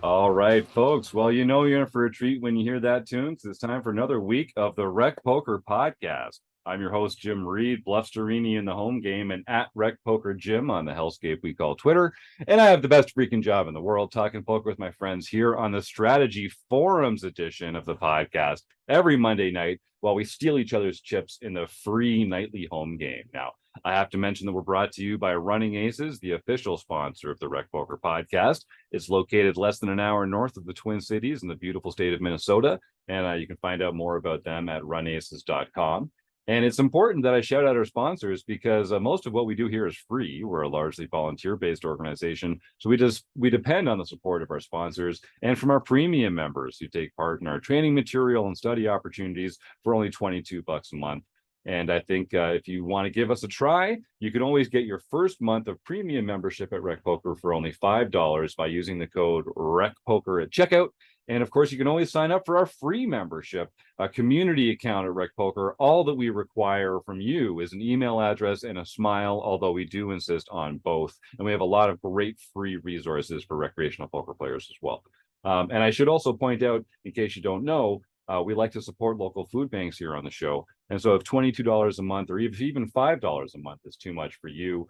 All right, folks. Well, you know you're in for a treat when you hear that tune because it's time for another week of the Rec Poker Podcast. I'm your host, Jim Reid, Bluffsterini in the home game, and at Rec Poker Jim on the hellscape we call Twitter. And I have the best freaking job in the world talking poker with my friends here on the Strategy Forums edition of the podcast every Monday night while we steal each other's chips in the free nightly home game. Now, I have to mention that we're brought to you by Running Aces, the official sponsor of the Rec Poker Podcast. It's located less than an hour north of the Twin Cities in the beautiful state of Minnesota. And you can find out more about them at runaces.com. And it's important that I shout out our sponsors because most of what we do here is free. We're a largely volunteer-based organization, so we depend on the support of our sponsors and from our premium members who take part in our training material and study opportunities for only $22 a month. And I think if you want to give us a try, you can always get your first month of premium membership at RecPoker for only $5 by using the code RecPoker at checkout. And of course, you can always sign up for our free membership, a community account at RecPoker. All that we require from you is an email address and a smile, although we do insist on both. And we have a lot of great free resources for recreational poker players as well. And I should also point out, in case you don't know, we like to support local food banks here on the show. And so if $22 a month or even $5 a month is too much for you,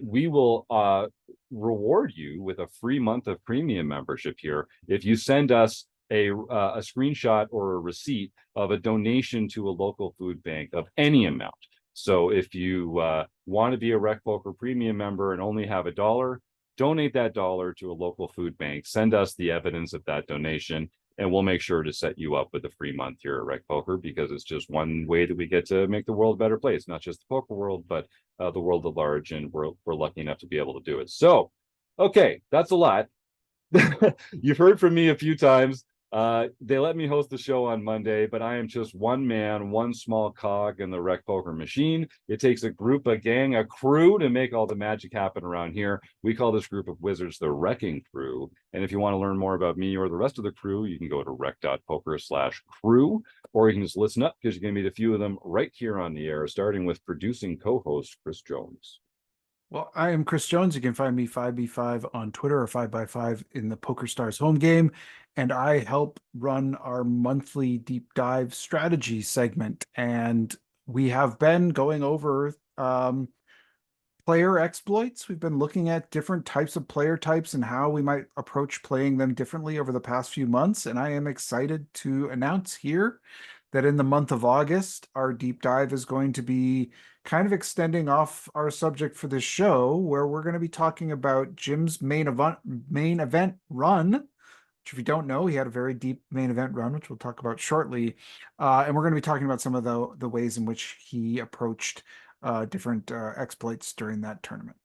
we will reward you with a free month of premium membership here if you send us a screenshot or a receipt of a donation to a local food bank of any amount. So if you want to be a Rec Poker premium member and only have $1, donate that dollar to a local food bank. Send us the evidence of that donation, and we'll make sure to set you up with a free month here at Rec Poker because it's just one way that we get to make the world a better place, not just the poker world, but the world at large. And we're lucky enough to be able to do it. So, okay, that's a lot. You've heard from me a few times. They let me host the show on Monday, but I am just one man, one small cog in the Rec Poker machine. It takes a group, a gang, a crew to make all the magic happen around here. We call this group of wizards the Wrecking Crew. And if you want to learn more about me or the rest of the crew, you can go to rec.poker/crew, or you can just listen up because you're going to meet a few of them right here on the air, starting with producing co-host Chris Jones. Well, I am Chris Jones. You can find me 5B5 on Twitter or 5x5 in the Poker Stars home game. And I help run our monthly deep dive strategy segment. And we have been going over player exploits. We've been looking at different types of player types and how we might approach playing them differently over the past few months. And I am excited to announce here that in the month of August, our deep dive is going to be kind of extending off our subject for this show, where we're going to be talking about Jim's main event run. Which, if you don't know, he had a very deep main event run, which we'll talk about shortly. And we're going to be talking about some of the ways in which he approached different exploits during that tournament.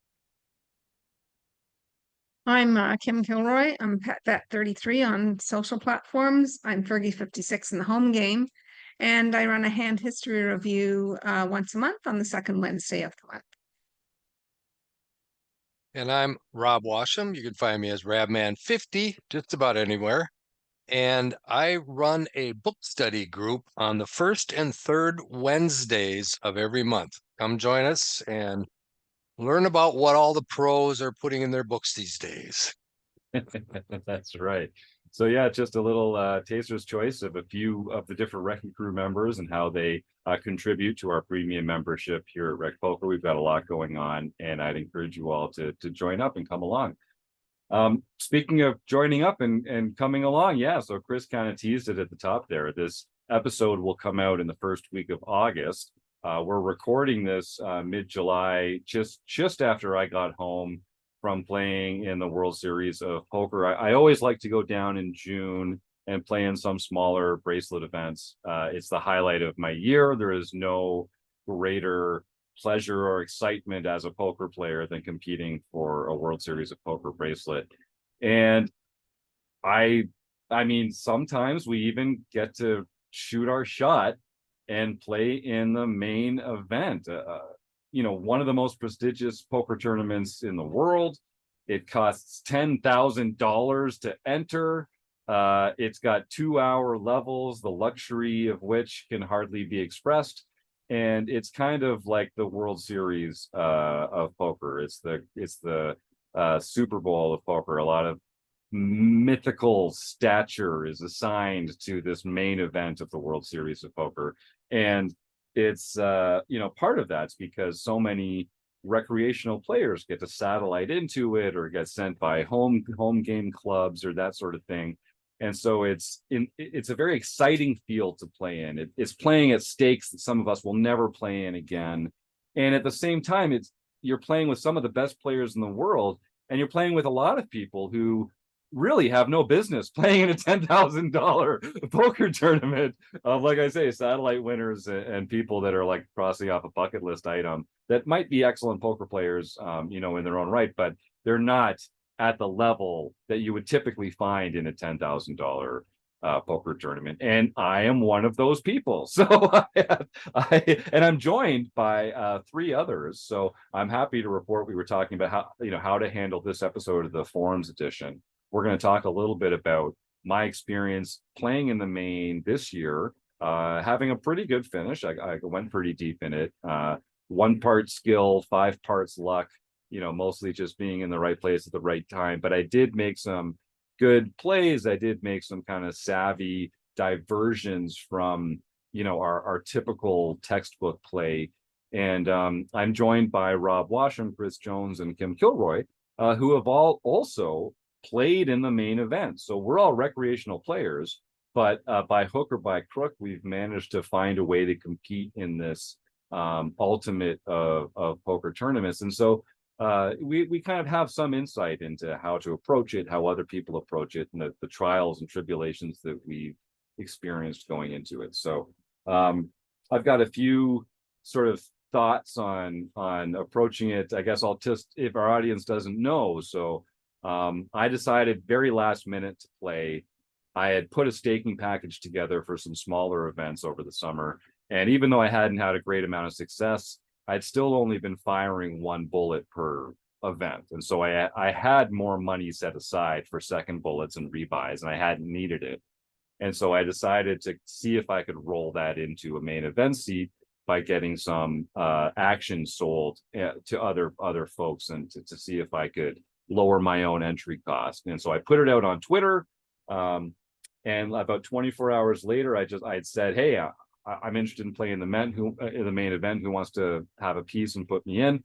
I'm Kim Kilroy. I'm PetVet33 on social platforms. I'm Fergie56 in the home game. And I run a hand history review once a month on the second Wednesday of the month. And I'm Rob Washam. You can find me as Rabman50 just about anywhere. And I run a book study group on the first and third Wednesdays of every month. Come join us and learn about what all the pros are putting in their books these days. That's right. So yeah, just a little taster's choice of a few of the different Wrecking Crew members and how they contribute to our premium membership here at Rec Poker. We've got a lot going on, and I'd encourage you all to join up and come along. Speaking of joining up and coming along, yeah, so Chris kind of teased it at the top there. This episode will come out in the first week of August. We're recording this mid-July, just after I got home from playing in the World Series of Poker. I always like to go down in June and play in some smaller bracelet events. It's the highlight of my year. There is no greater pleasure or excitement as a poker player than competing for a World Series of Poker bracelet. And I mean, sometimes we even get to shoot our shot and play in the main event. One of the most prestigious poker tournaments in the world. It costs $10,000 to enter. It's got 2-hour levels, the luxury of which can hardly be expressed. And it's kind of like the World Series of poker. It's the Super Bowl of poker. A lot of mythical stature is assigned to this main event of the World Series of Poker. And it's part of that's because so many recreational players get to satellite into it or get sent by home game clubs or that sort of thing. And so it's a very exciting field to play in. It's playing at stakes that some of us will never play in again. And at the same time, you're playing with some of the best players in the world, and you're playing with a lot of people who really have no business playing in a $10,000 poker tournament of, like I say, satellite winners and people that are like crossing off a bucket list item that might be excellent poker players, in their own right, but they're not at the level that you would typically find in a $10,000 poker tournament. And I am one of those people. So I'm joined by 3 others. So I'm happy to report we were talking about how to handle this episode of the Forums edition. We're going to talk a little bit about my experience playing in the main this year, having a pretty good finish. I went pretty deep in it. 1 part skill, 5 parts luck, mostly just being in the right place at the right time. But I did make some good plays. I did make some kind of savvy diversions from, our typical textbook play. And I'm joined by Rob Washam, Chris Jones, and Kim Kilroy, who have all also played in the main event. So we're all recreational players, but by hook or by crook, we've managed to find a way to compete in this ultimate of poker tournaments. And so we kind of have some insight into how to approach it, how other people approach it, and the trials and tribulations that we've experienced going into it. So I've got a few sort of thoughts on approaching it. I guess I'll just, if our audience doesn't know, so I decided very last minute to play. I had put a staking package together for some smaller events over the summer. And even though I hadn't had a great amount of success, I'd still only been firing 1 bullet per event. And so I had more money set aside for second bullets and rebuys, and I hadn't needed it. And so I decided to see if I could roll that into a main event seat by getting some action sold to other folks, and to see if I could lower my own entry cost. And so I put it out on Twitter. And about 24 hours later, I had said, hey, I'm interested in playing the main event. Who wants to have a piece and put me in?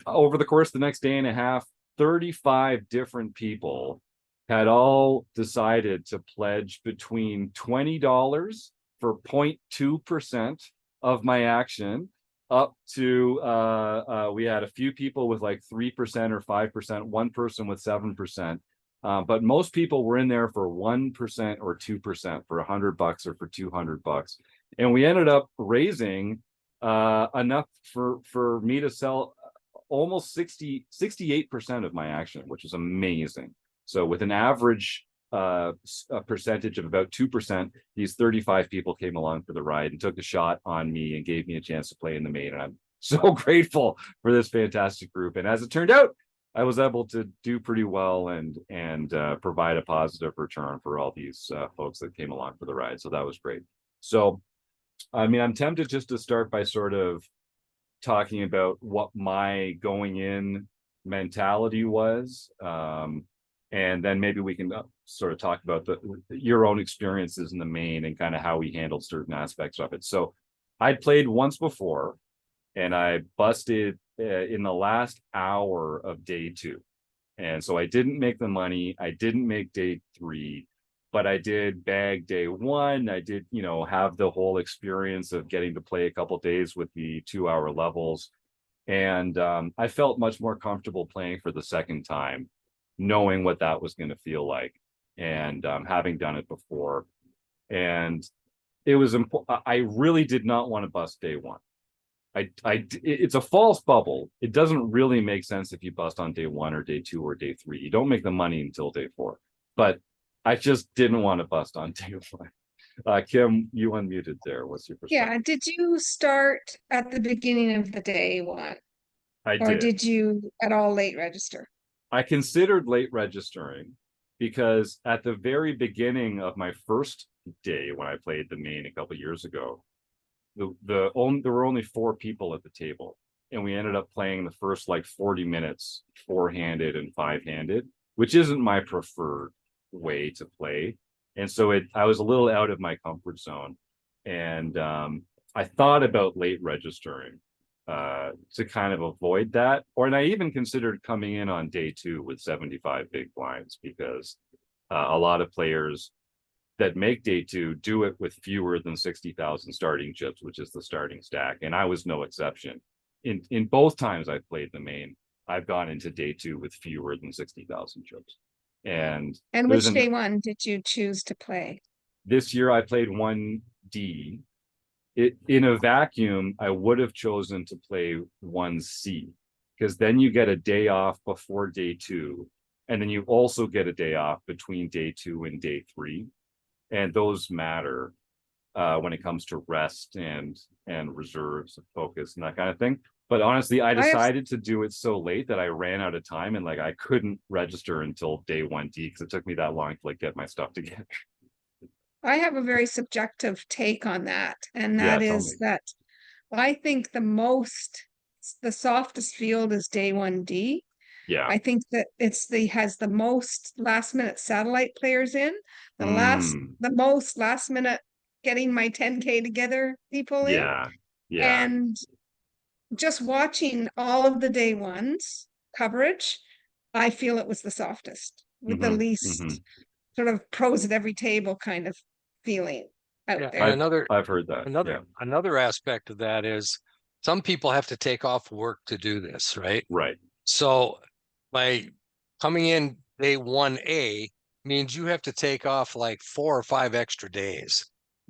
Over the course of the next day and a half, 35 different people had all decided to pledge between $20 for 0.2% of my action, up to we had a few people with like 3% or 5%, 1 person with 7%. But most people were in there for 1% or 2% for $100 or for $200. And we ended up raising enough for me to sell almost 68% of my action, which is amazing. So with an average a percentage of about 2%, these 35 people came along for the ride and took a shot on me and gave me a chance to play in the main. And I'm so grateful for this fantastic group. And as it turned out, I was able to do pretty well and provide a positive return for all these folks that came along for the ride. So that was great. So, I mean, I'm tempted just to start by sort of talking about what my going in mentality was. And then maybe we can sort of talk about your own experiences in the main and kind of how we handled certain aspects of it. So I'd played once before, and I busted in the last hour of day 2. And so I didn't make the money. I didn't make day 3, but I did bag day 1. I did, have the whole experience of getting to play a couple days with the 2-hour levels. And I felt much more comfortable playing for the second time, knowing what that was going to feel like, and having done it before. And it was important. I really did not want to bust day 1. It's a false bubble. It doesn't really make sense if you bust on day 1 or day 2 or day 3. You don't make the money until day 4. But I just didn't want to bust on day 1. Kim, you unmuted there. What's your perspective? Yeah, did you start at the beginning of the day 1? Or did you at all late register? I considered late registering because at the very beginning of my first day, when I played the main a couple of years ago, there were only 4 people at the table, and we ended up playing the first like 40 minutes 4-handed and 5-handed. which isn't my preferred way to play. And so I was a little out of my comfort zone. And I thought about late registering to kind of avoid that. And I even considered coming in on day 2 with 75 big blinds, because a lot of players that make day 2 do it with fewer than 60,000 starting chips, which is the starting stack. And I was no exception. In both times I've played the main, I've gone into day 2 with fewer than 60,000 chips. And which day 1 did you choose to play? This year I played 1D. In a vacuum, I would have chosen to play 1C, because then you get a day off before day 2. And then you also get a day off between day 2 and day 3. And those matter when it comes to rest and reserves and focus and that kind of thing. But honestly, I decided to do it so late that I ran out of time, and like I couldn't register until day 1D because it took me that long to like get my stuff together. I have a very subjective take on that, and that is that I think the softest field is day 1D. Yeah. I think that has the most last minute satellite players in, the most last minute getting my 10K together people in. Yeah. And just watching all of the day 1's coverage, I feel it was the softest with the least sort of pros at every table kind of feeling out there. I've heard that. Another aspect of that is some people have to take off work to do this, right? Right. So by coming in day 1A means you have to take off like 4 or 5 extra days.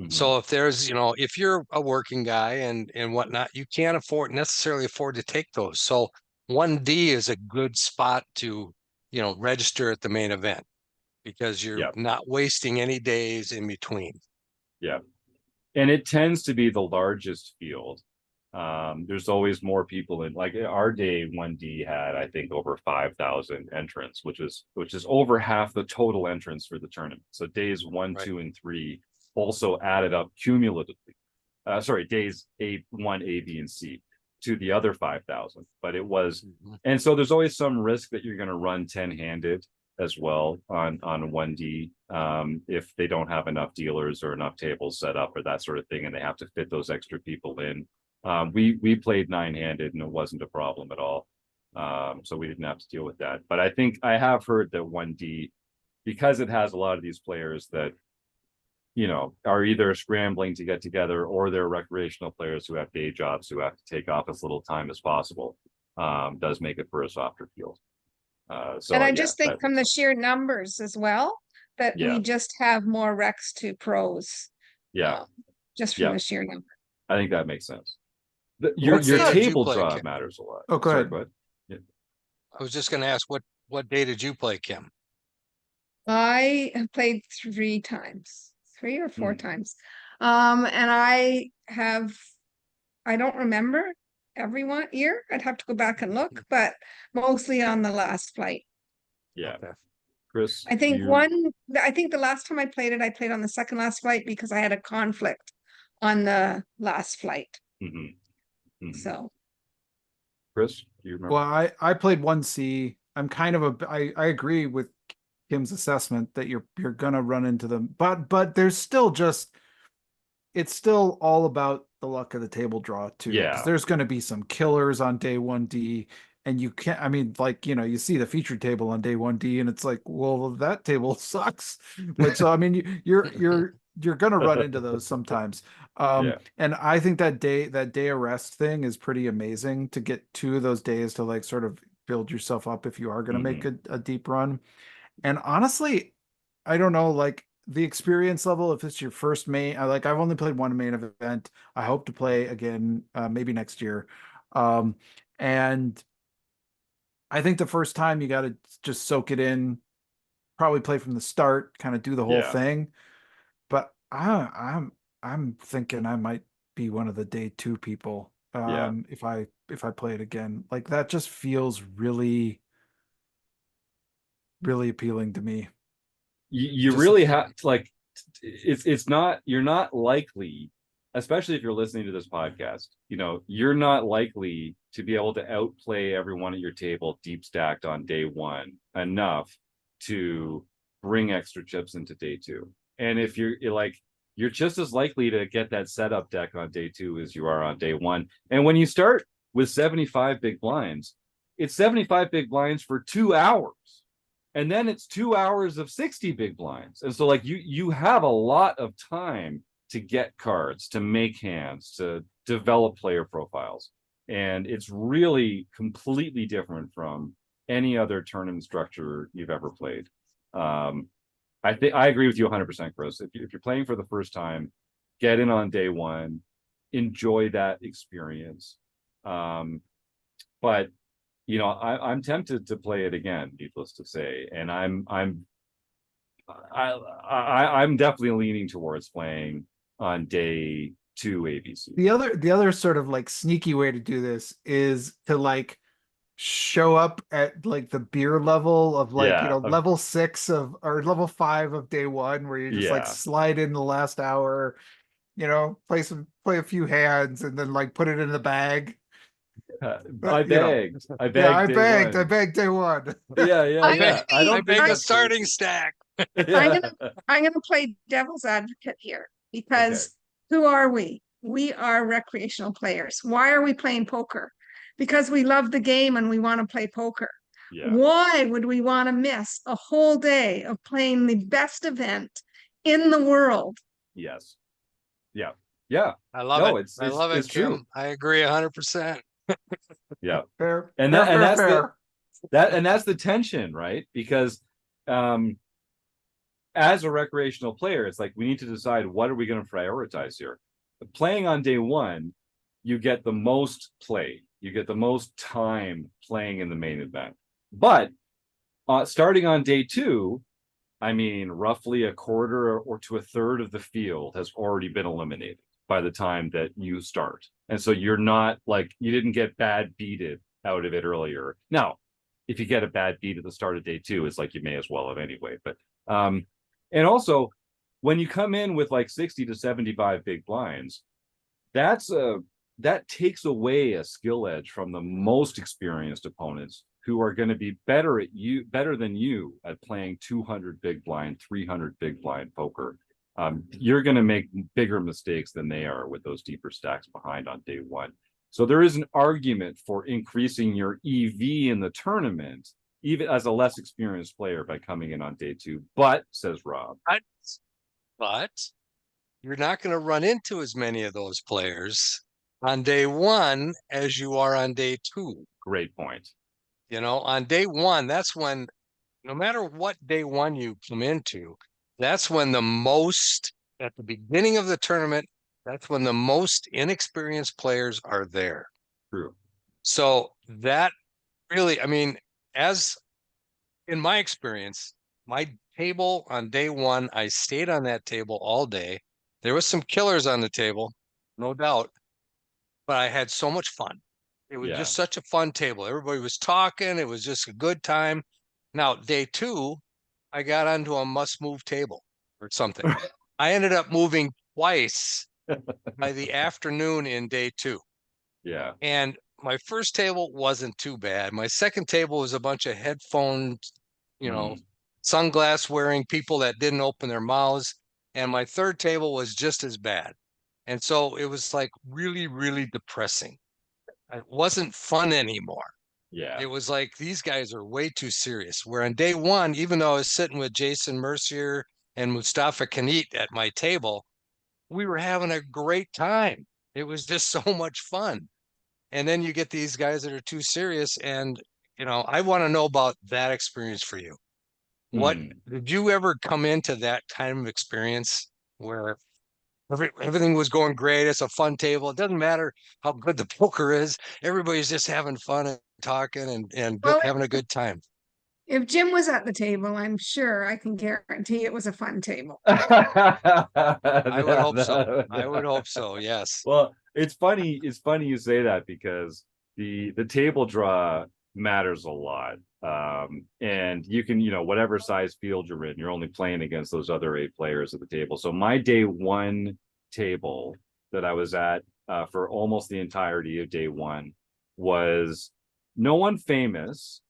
So if there's, if you're a working guy and whatnot, you can't necessarily afford to take those. So 1D is a good spot to, register at the main event, because you're not wasting any days in between. Yeah. And it tends to be the largest field. There's always more people in, like our day 1D had, I think, over 5,000 entrants, which is over half the total entrants for the tournament. So days 1, 2, and 3 also added up cumulatively. Days A1, A, B, and C to the other 5,000. But it was, and so there's always some risk that you're going to run 10-handed as well on 1D if they don't have enough dealers or enough tables set up or that sort of thing, and they have to fit those extra people in. We played 9-handed and it wasn't a problem at all. So we didn't have to deal with that. But I think I have heard that 1D, because it has a lot of these players that, are either scrambling to get together or they're recreational players who have day jobs who have to take off as little time as possible, does make it for a softer field. And I just think from the sheer numbers as well, that we just have more Recs to pros. Yeah. Just from the sheer number. I think that makes sense. Your table draw matters a lot. Oh, go ahead. Yeah. I was just going to ask, what day did you play, Kim? I have played 3 times, 3 or 4 times. And I don't remember every year. I'd have to go back and look, but mostly on the last flight. Yeah. Okay. Chris, I think the last time I played on the second last flight because I had a conflict on the last flight. So, Chris, do you remember? Well, I played 1C. I'm kind of I agree with Kim's assessment that you're gonna run into them, but there's still it's still all about the luck of the table draw too. Yeah, because there's going to be some killers on day 1D, and you can't. I mean, like you see the featured table on day 1D, and it's like, well, that table sucks. Like, so I mean, you're gonna run into those sometimes. And I think that day of rest thing is pretty amazing to get 2 of those days to like sort of build yourself up if you are going to make a deep run. And honestly, I don't know, like the experience level, if it's your first main, I've only played 1 main event. I hope to play again, maybe next year. And I think the first time you got to just soak it in, probably play from the start, kind of do the whole thing. But I'm thinking I might be one of the day 2 people. If I play it again, like that just feels really, really appealing to me. You really have to, like, it's not, you're not likely, especially if you're listening to this podcast, you're not likely to be able to outplay everyone at your table deep stacked on day 1 enough to bring extra chips into day two. And if you're just as likely to get that setup deck on day two as you are on day one. And when you start with 75 big blinds, it's 75 big blinds for 2 hours. And then it's 2 hours of 60 big blinds. And so like you have a lot of time to get cards, to make hands, to develop player profiles. And it's really completely different from any other tournament structure you've ever played. I think I agree with you 100%, Chris. If you're playing for the first time, get in on day one, enjoy that experience. But you know, I'm tempted to play it again, needless to say, and I'm definitely leaning towards playing on day two ABC. The other sort of like sneaky way to do this is to like show up at like the beer level of like, you know, level 6 of or level 5 of day one, where you just like slide in the last hour, you know, play a few hands and then like put it in the bag. I begged day one. I begged a starting stack. I'm gonna play devil's advocate here, because who are we? We are recreational players. Why are we playing poker? Because we love the game and we want to play poker. Why would we want to miss a whole day of playing the best event in the world? Yes. I love it. I love it, Kim. true. I agree 100%. Yeah. Fair. That's the tension, right? Because as a recreational player, it's like we need to decide what are we going to prioritize here. Playing on day one, you get the most play. You get the most time playing in the main event. But starting on day two, I mean, roughly a quarter or to a third of the field has already been eliminated by the time that you start. And so you're not like, you didn't get bad beated out of it earlier. Now, if you get a bad beat at the start of day two, it's like you may as well have anyway. But and also when you come in with like 60 to 75 big blinds, that takes away a skill edge from the most experienced opponents who are going to be better than you at playing 200 big blind, 300 big blind poker. You're going to make bigger mistakes than they are with those deeper stacks behind on day one. So there is an argument for increasing your EV in the tournament, even as a less experienced player, by coming in on day two. But, says Rob, but you're not going to run into as many of those players on day one as you are on day two. Great point. You know, on day one, that's when, no matter what day one you come into, that's when the most, at the beginning of the tournament, that's when the most inexperienced players are there. True. So that really, I mean, as in my experience, my table on day one, I stayed on that table all day. There was some killers on the table, no doubt, but I had so much fun. It was just such a fun table. Everybody was talking. It was just a good time. Now, day two, I got onto a must-move table or something. I ended up moving twice by the afternoon in day two. Yeah. And my first table wasn't too bad. My second table was a bunch of headphones, you know, sunglass wearing people that didn't open their mouths. And my third table was just as bad. And so it was like really, really depressing. It wasn't fun anymore. Yeah. It was like, these guys are way too serious. Where on day one, even though I was sitting with Jason Mercier and Mustafa Kanit at my table, we were having a great time. It was just so much fun. And then you get these guys that are too serious. And, you know, I want to know about that experience for you. What did you ever come into that kind of experience where everything was going great? It's a fun table. It doesn't matter how good the poker is. Everybody's just having fun and talking and having a good time. If Jim was at the table, I'm sure I can guarantee it was a fun table. I would hope so. I would hope so. Yes. Well, it's funny. It's funny you say that, because the table draw matters a lot. And you can, you know, whatever size field you're in, you're only playing against those other 8 players at the table. So my day one table that I was at for almost the entirety of day one was no one famous,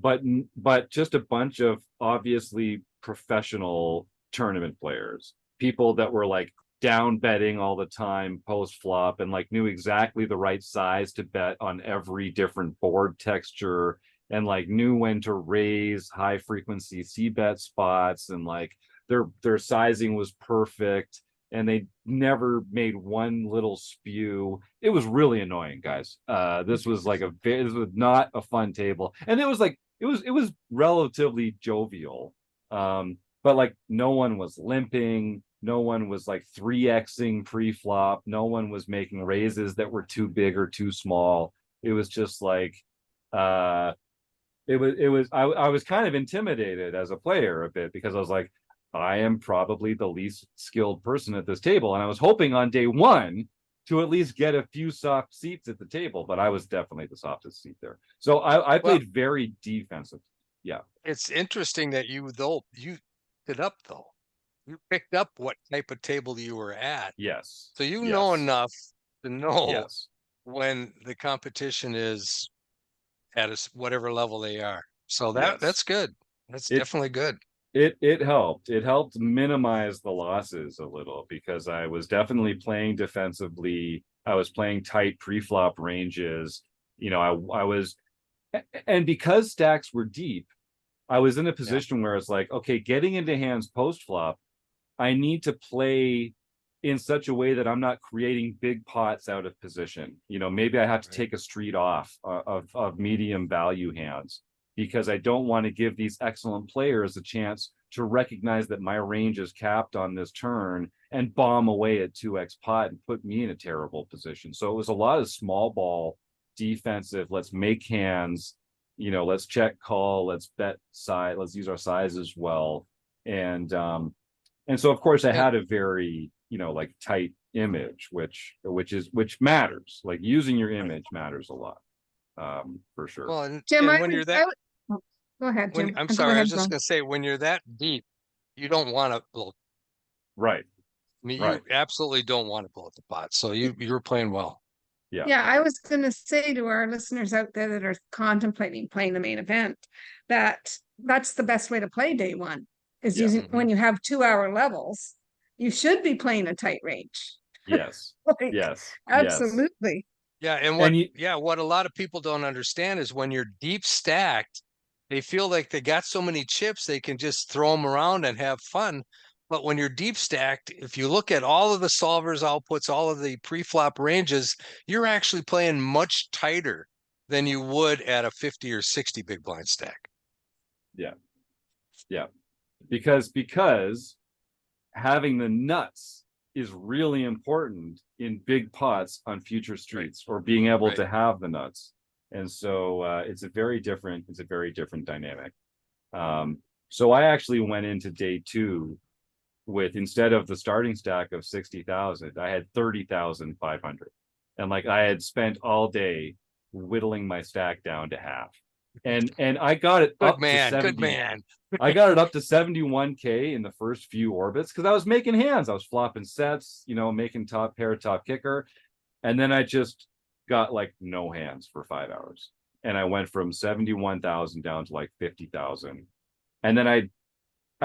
but just a bunch of obviously professional tournament players, people that were like down betting all the time post flop and like knew exactly the right size to bet on every different board texture, and like knew when to raise high frequency c bet spots, and like their sizing was perfect, and they never made one little spew. It was really annoying, guys. This was not a fun table, and it was relatively jovial. But like no one was limping, no one was like 3xing pre-flop, no one was making raises that were too big or too small. It was just like I was kind of intimidated as a player a bit, because I was like, I am probably the least skilled person at this table, and I was hoping on day one to at least get a few soft seats at the table, but I was definitely the softest seat there. So I played very defensive. Yeah. It's interesting that you picked up though. You picked up what type of table you were at. Yes. So you yes. know enough to know yes. when the competition is at whatever level they are. So Yes. that's good. That's definitely good. It helped. It helped minimize the losses a little, because I was definitely playing defensively. I was playing tight pre-flop ranges. You know, I was, and because stacks were deep, I was in a position where it's like, okay, getting into hands post-flop, I need to play in such a way that I'm not creating big pots out of position. You know, maybe I have to take a street off of medium value hands, because I don't want to give these excellent players a chance to recognize that my range is capped on this turn and bomb away at 2x pot and put me in a terrible position. So it was a lot of small ball defensive. Let's make hands, you know, let's check call, let's bet size, let's use our sizes well. And so of course I had a very, you know, like tight image, which matters. Like using your image matters a lot, for sure. Well, and Jim, when you're that, go ahead, Jim. I'm sorry, I was just gonna say, when you're that deep, you don't want to blow. Right. I mean, you absolutely don't want to blow the pot. So you're playing well. Yeah, I was going to say to our listeners out there that are contemplating playing the main event, that's the best way to play day one, is using when you have 2-hour levels. You should be playing a tight range. Yes. Like, yes. absolutely. Yeah, and what a lot of people don't understand is when you're deep stacked, they feel like they got so many chips they can just throw them around and have fun. But when you're deep stacked, if you look at all of the solvers outputs, all of the pre-flop ranges, you're actually playing much tighter than you would at a 50 or 60 big blind stack. Yeah. Yeah. Because having the nuts is really important in big pots on future streets, or being able to have the nuts. And so it's a very different dynamic. So I actually went into day two with, instead of the starting stack of 60,000, I had 30,500. And like I had spent all day whittling my stack down to half. And I got it up to 70. Good man. I got it up to 71K in the first few orbits, because I was making hands. I was flopping sets, you know, making top pair, top kicker. And then I just got like no hands for 5 hours. And I went from 71,000 down to like 50,000. And then I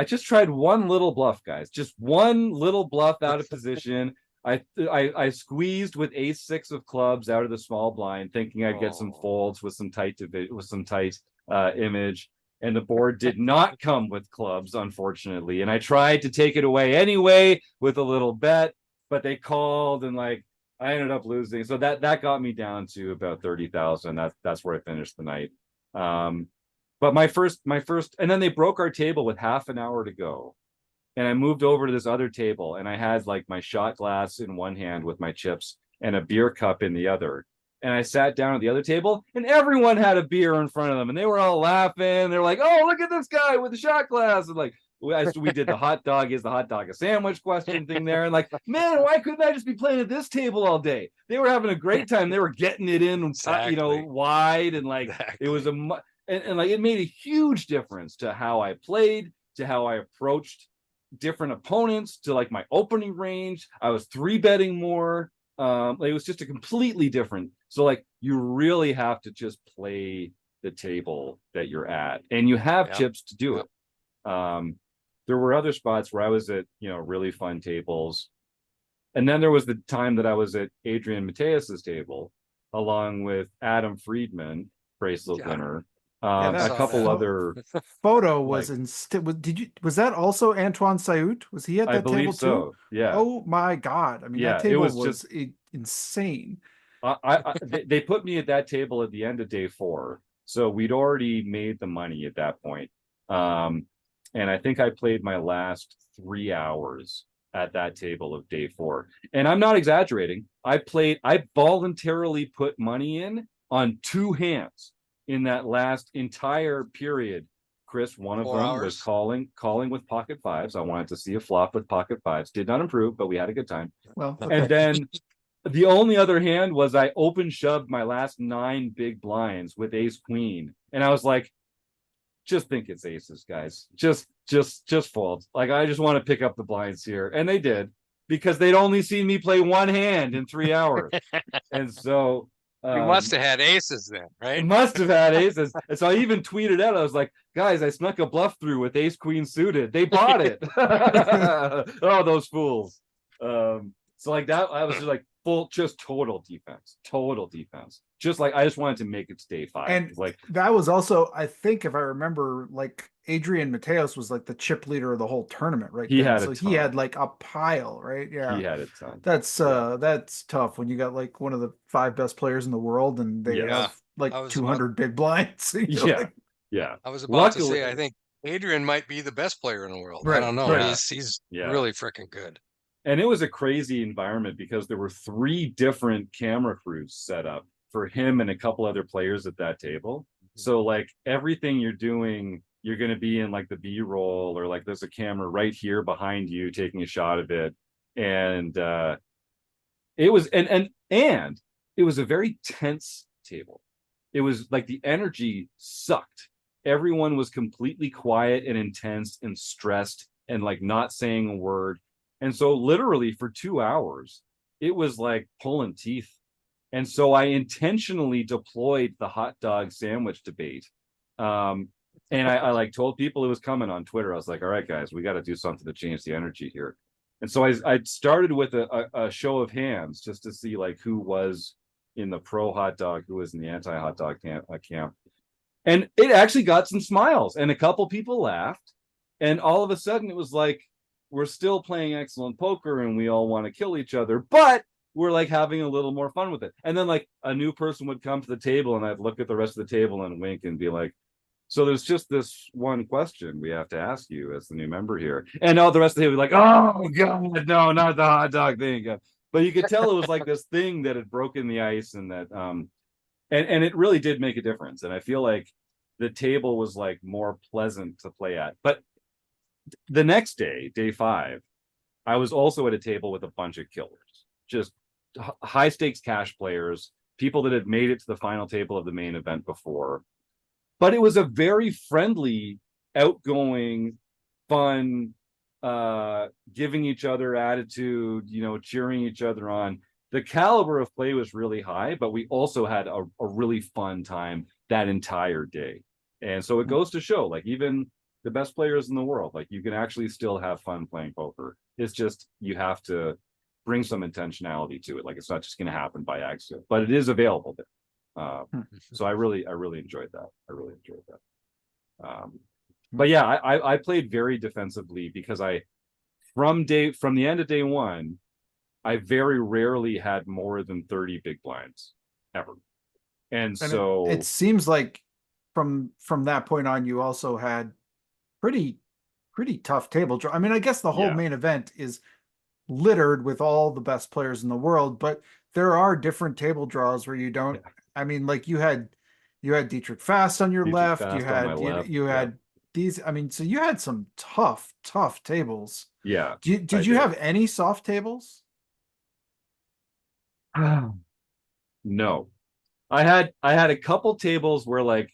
just tried one little bluff, guys. Just one little bluff out of position. I squeezed with ace-6 of clubs out of the small blind, thinking I'd get some folds with some tight image. And the board did not come with clubs, unfortunately. And I tried to take it away anyway with a little bet, but they called, and like I ended up losing. So that got me down to about 30,000. That's where I finished the night. But my first, and then they broke our table with half an hour to go. And I moved over to this other table, and I had like my shot glass in one hand with my chips and a beer cup in the other. And I sat down at the other table, and everyone had a beer in front of them, and they were all laughing. They're like, "Oh, look at this guy with the shot glass!" And like, we did the hot dog is the hot dog a sandwich question thing there, and like, man, why couldn't I just be playing at this table all day? They were having a great time. They were getting it in, you know, wide, and like it was and like it made a huge difference to how I played, to how I approached different opponents, to like my opening range. I was 3-betting more. It was just a completely different. So like you really have to just play the table that you're at, and you have Yep. chips to do Yep. it. There were other spots where I was at, really fun tables. And then there was the time that I was at Adrian Mateus's table, along with Adam Friedman, bracelet Yeah. winner, Yeah, a that couple that. other. photo was was that also Antoine Saout? Was he at I that believe table so. too? Yeah, Oh my God. I mean, yeah. that It table was was just insane. they put me at that table at the end of day 4, so we'd already made the money at that point. And I think I played my last 3 hours at that table of day 4. And I'm not exaggerating. I voluntarily put money in on 2 hands in that last entire period. Chris, one of 4 them was hours. calling with pocket fives. I wanted to see a flop with pocket fives. Did not improve, but we had a good time. Well, And then the only other hand was I open shoved my last 9 big blinds with ace queen. And I was like, just think it's aces, guys. Just fold. Like, I just want to pick up the blinds here. And they did, because they'd only seen me play 1 hand in 3 hours. And so You must have had aces then, it right? must have had aces. And so I even tweeted out, I was like, guys, I snuck a bluff through with ace queen suited. They bought it. Oh, those fools. So like that, I was just like just total defense. Just like, I just wanted to make it day 5. and Like, that was also, I think, if I remember, like Adrian Mateos was like the chip leader of the whole tournament, right? He then. had a so he ton. had like a pile, right? Yeah. he had a ton. That's tough when you got like one of the 5 best players in the world and they Yeah. have like I was 200 big blinds. You're Yeah. like, Yeah. I was about to Luckily- say, I think Adrian might be the best player in the world. I Right, don't know. right. He's Yeah. really freaking good. And it was a crazy environment because there were 3 different camera crews set up for him and a couple other players at that table. So like everything you're doing, you're going to be in like the B-roll, or like there's a camera right here behind you taking a shot of it. And it was and it was a very tense table. It was like the energy sucked. Everyone was completely quiet and intense and stressed and like not saying a word. And so literally for 2 hours, it was like pulling teeth. And so I intentionally deployed the hot dog sandwich debate. And I like told people it was coming on Twitter. I was like, all right, guys, we got to do something to change the energy here. And so I started with a show of hands just to see like who was in the pro hot dog, who was in the anti hot dog camp. And it actually got some smiles and a couple people laughed. And all of a sudden it was like, we're still playing excellent poker and we all want to kill each other, but we're like having a little more fun with it. And then like a new person would come to the table and I'd look at the rest of the table and wink and be like, so there's just this one question we have to ask you as the new member here. And all the rest of the table would be like, oh God, no, not the hot dog thing. But you could tell it was like this thing that had broken the ice, and that and it really did make a difference. And I feel like the table was like more pleasant to play at. But the next day, day 5, I was also at a table with a bunch of killers, just high stakes cash players, people that had made it to the final table of the main event before. But it was a very friendly, outgoing, fun, giving each other attitude, cheering each other on. The caliber of play was really high, but we also had a really fun time that entire day. And so it goes to show, like, even the best players in the world, like, you can actually still have fun playing poker. It's just, you have to bring some intentionality to it. Like, it's not just going to happen by accident, but it is available there. So I really enjoyed that. But yeah, I played very defensively because from the end of day 1, I very rarely had more than 30 big blinds ever. And so it seems like from that point on, you also had pretty tough table draw. I mean, I guess the whole main event is littered with all the best players in the world, but there are different table draws where you don't. I mean, like you had Dietrich Fast on your left. You had these. I mean, so you had some tough tables. Yeah. Did you have any soft tables? No. I had a couple tables where, like,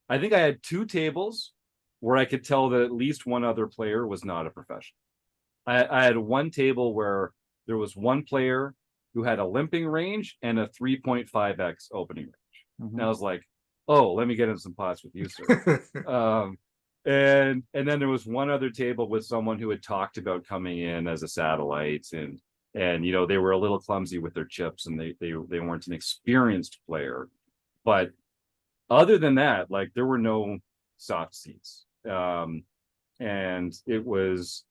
I think I had 2 tables where I could tell that at least one other player was not a professional. I had one table where there was one player who had a limping range and a 3.5x opening range. And I was like, oh, let me get in some pots with you, sir. And then there was one other table with someone who had talked about coming in as a satellite, and you know, they were a little clumsy with their chips, and they weren't an experienced player. But other than that, like, there were no soft seats. And it was,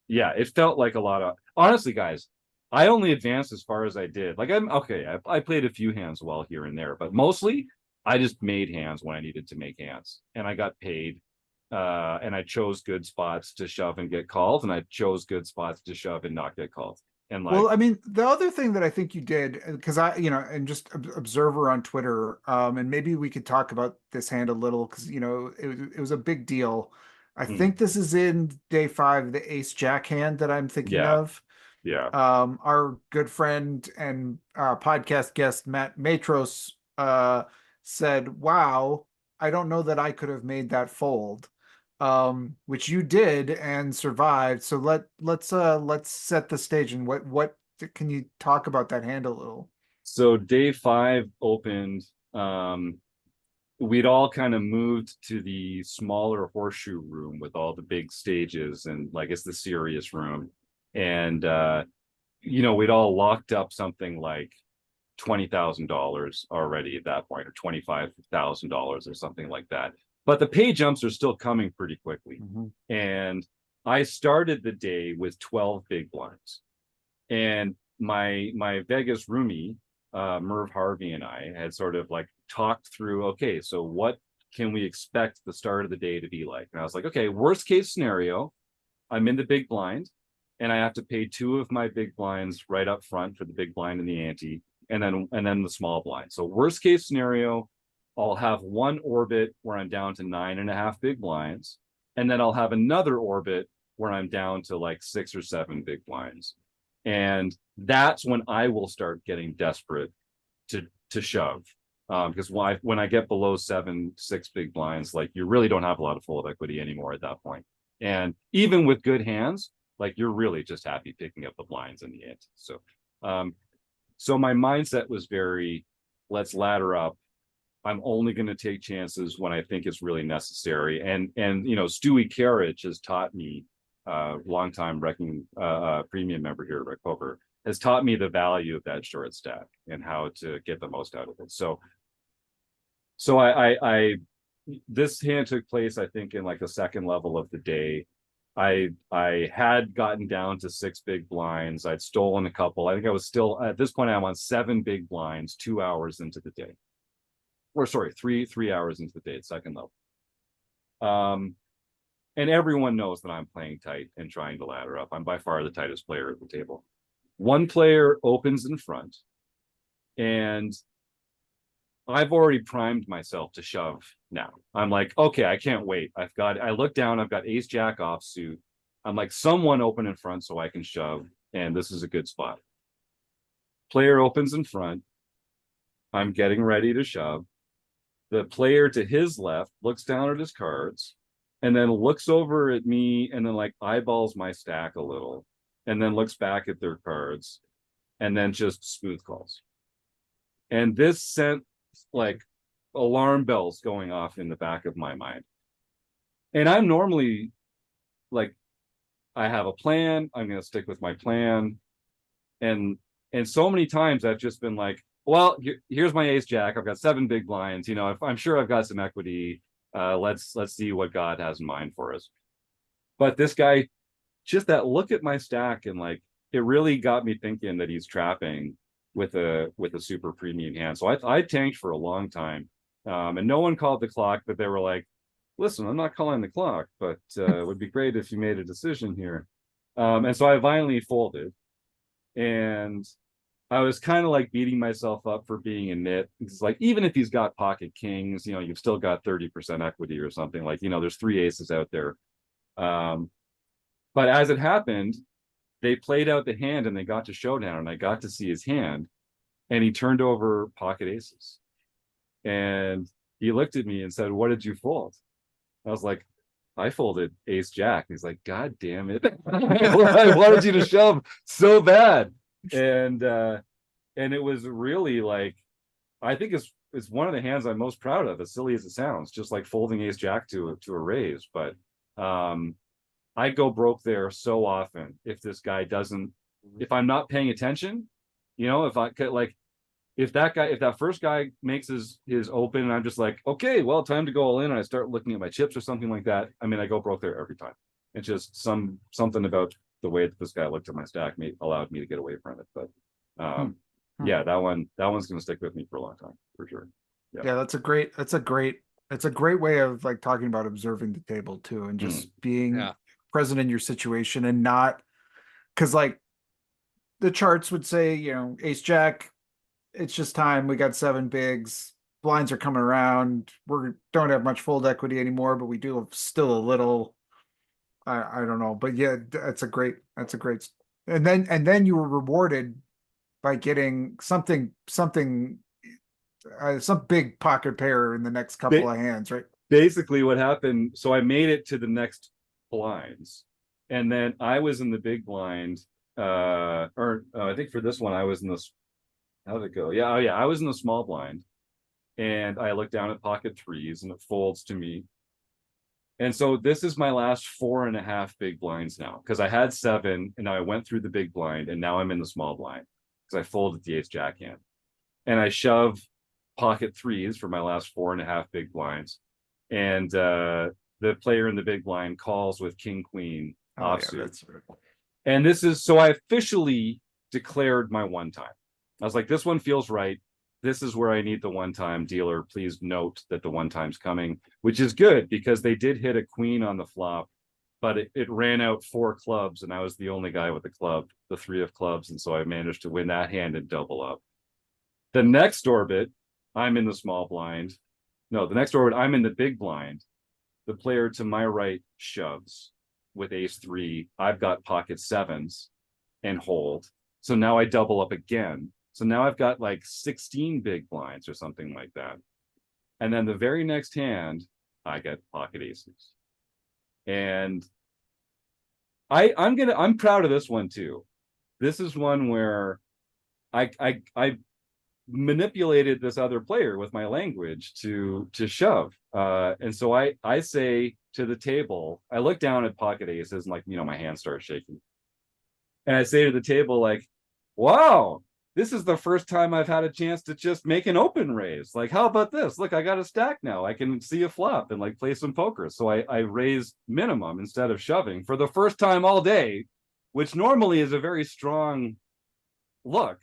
yeah, it felt like a lot of, honestly, guys, I only advanced as far as I did. Like, I played a few hands well here and there, but mostly I just made hands when I needed to make hands, and I got paid. And I chose good spots to shove and get called, and I chose good spots to shove and not get called. And like, well, I mean, the other thing that I think you did, because I, you know, and just observer on Twitter, and maybe we could talk about this hand a little, because, you know, it was a big deal. I think this is in day 5, the ace jack hand that I'm thinking Yeah. of. yeah, Our good friend and podcast guest Matt Matros said, "Wow, I don't know that I could have made that fold," which you did and survived. So let's set the stage. And what can you talk about that hand a little? so day 5 opened. We'd all kind of moved to the smaller horseshoe room with all the big stages, and like, it's the serious room. And you know, we'd all locked up something like $20,000 already at that point, or $25,000 or something like that. But the pay jumps are still coming pretty quickly. And I started the day with 12 big blinds, and my Vegas roomie, Merv Harvey, and I had sort of like talked through, okay, so what can we expect the start of the day to be like? And I was like, okay, worst case scenario, I'm in the big blind, and I have to pay 2 of my big blinds right up front for the big blind and the ante, and then the small blind. So worst case scenario, I'll have one orbit where I'm down to 9.5 big blinds, and then I'll have another orbit where I'm down to like 6 or 7 big blinds. And that's when I will start getting desperate to shove. Because when I get below 6 big blinds, like, you really don't have a lot of fold equity anymore at that point. And even with good hands, like, you're really just happy picking up the blinds in the ante. So my mindset was very, let's ladder up. I'm only going to take chances when I think it's really necessary. And you know, Stewie Carriage has taught me, longtime premium member here at RecPoker, has taught me the value of that short stack and how to get the most out of it. So I this hand took place, I think, in like the second level of the day. I had gotten down to 6 big blinds. I'd stolen a couple. I think I was still, at this point, I'm on 7 big blinds 2 hours into the day. Or sorry, 3 hours into the day at second level. And everyone knows that I'm playing tight and trying to ladder up. I'm by far the tightest player at the table. One player opens in front, and I've already primed myself to shove now. I'm like, okay, I can't wait. I look down, I've got ace jack offsuit. I'm like, someone open in front so I can shove, and this is a good spot. Player opens in front. I'm getting ready to shove. The player to his left looks down at his cards, and then looks over at me, and then like eyeballs my stack a little, and then looks back at their cards, and then just smooth calls. And this sent like alarm bells going off in the back of my mind. And I'm normally like, I have a plan, I'm going to stick with my plan. And so many times I've just been like, well, here's my ace jack, I've got 7 big blinds, you know, I'm sure I've got some equity. Let's see what God has in mind for us. But this guy, just that look at my stack, and like, it really got me thinking that he's trapping with a super premium hand. So I tanked for a long time, and no one called the clock, but they were like, listen, I'm not calling the clock, but it would be great if you made a decision here. And so I violently folded, and I was kind of like beating myself up for being a nit. It's like, even if he's got pocket kings, you know, you've still got 30% equity or something. Like, you know, there's 3 aces out there. But as it happened, they played out the hand and they got to showdown, and I got to see his hand, and he turned over pocket aces. And he looked at me and said, what did you fold? I was like, I folded ace jack. He's like, God damn it. I wanted you to shove so bad. And it was really like, I think it's it's one of the hands I'm most proud of, as silly as it sounds, just like folding ace jack to a raise. But I go broke there so often if this guy doesn't, if I'm not paying attention, if I could, like, if that first guy makes his open and I'm just like, okay, well, time to go all in, and I start looking at my chips or something like that, I mean, I go broke there every time. It's just something about the way that this guy looked at my stack allowed me to get away from it. But yeah, that one's gonna stick with me for a long time, for sure. Yeah, that's a great way of like talking about observing the table too, and just being present in your situation, and not, because like the charts would say, ace jack, it's just time, we got 7 bigs, blinds are coming around, we don't have much fold equity anymore, but we do have still a little. I don't know, but yeah, that's a great, and then you were rewarded by getting some big pocket pair in the next couple of hands, right? Basically what happened, so I made it to the next blinds, and then I was in the big blind, I think for this one I was in this, how did it go? I was in the small blind, and I looked down at pocket 3s and it folds to me. And so this is my last 4.5 big blinds now, because I had 7 and now I went through the big blind, and now I'm in the small blind because I folded the ace jack hand, and I shove pocket 3s for my last 4.5 big blinds, and the player in the big blind calls with king queen offsuit. And this is, so I officially declared my one time. I was like, this one feels right. This is where I need the one time. Dealer, please note that the one time's coming, which is good because they did hit a queen on the flop, but it ran out 4 clubs, and I was the only guy with the 3 of clubs, and so I managed to win that hand and double up. The next orbit, I'm in the small blind. No, the next orbit, I'm in the big blind. The player to my right shoves with ace 3. I've got pocket 7s and hold. So now I double up again. So now I've got like 16 big blinds or something like that. And then the very next hand, I get pocket aces. And I'm proud of this one too. This is one where I manipulated this other player with my language to shove. And so I say to the table, I look down at pocket aces and, like, my hand starts shaking. And I say to the table, like, wow, this is the first time I've had a chance to just make an open raise. Like, how about this? Look, I got a stack now. I can see a flop and like play some poker. So I raise minimum instead of shoving for the first time all day, which normally is a very strong look.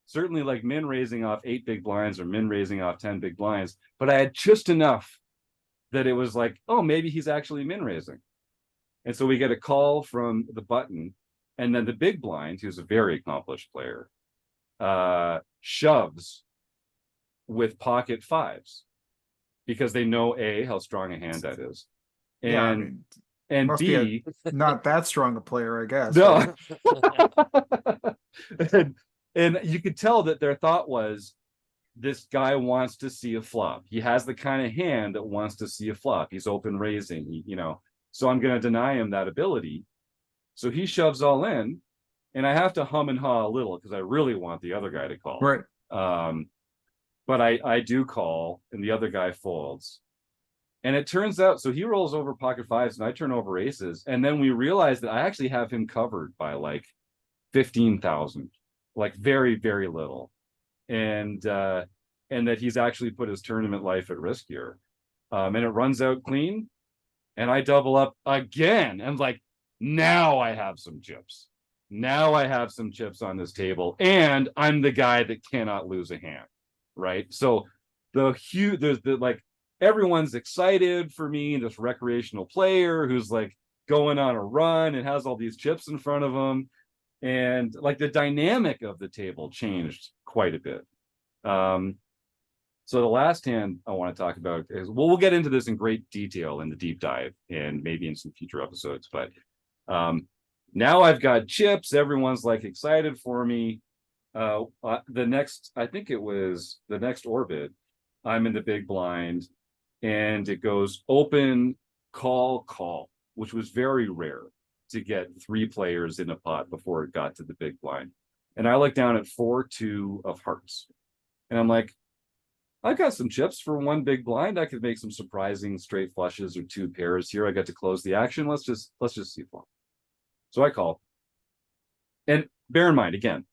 Certainly like min raising off 8 big blinds or min raising off 10 big blinds. But I had just enough that it was like, oh, maybe he's actually min raising. And so we get a call from the button. And then the big blind, who's a very accomplished player, shoves with pocket 5s because they know A, how strong a hand that is, and and B, not that strong a player, I guess. No. and you could tell that their thought was, this guy wants to see a flop. He has the kind of hand that wants to see a flop. He's open raising, so I'm going to deny him that ability. So he shoves all in, and I have to hum and haw a little because I really want the other guy to call. Right. But I do call, and the other guy folds. And it turns out, so he rolls over pocket 5s, and I turn over aces. And then we realize that I actually have him covered by like 15,000, like very, very little. And that he's actually put his tournament life at risk here. And it runs out clean, and I double up again. And like, now I have some chips. Now I have some chips on this table, and I'm the guy that cannot lose a hand, right? So there's like, everyone's excited for me, this recreational player who's like going on a run and has all these chips in front of him, and like the dynamic of the table changed quite a bit. So the last hand I want to talk about is, well, we'll get into this in great detail in the deep dive and maybe in some future episodes, but now I've got chips. Everyone's like excited for me. I think it was the next orbit, I'm in the big blind, and it goes open, call, which was very rare to get 3 players in a pot before it got to the big blind. And I look down at 4-2 of hearts, and I'm like, I've got some chips for one big blind. I could make some surprising straight flushes or two pairs here. I got to close the action. Let's just see flop. So I call. And bear in mind, again,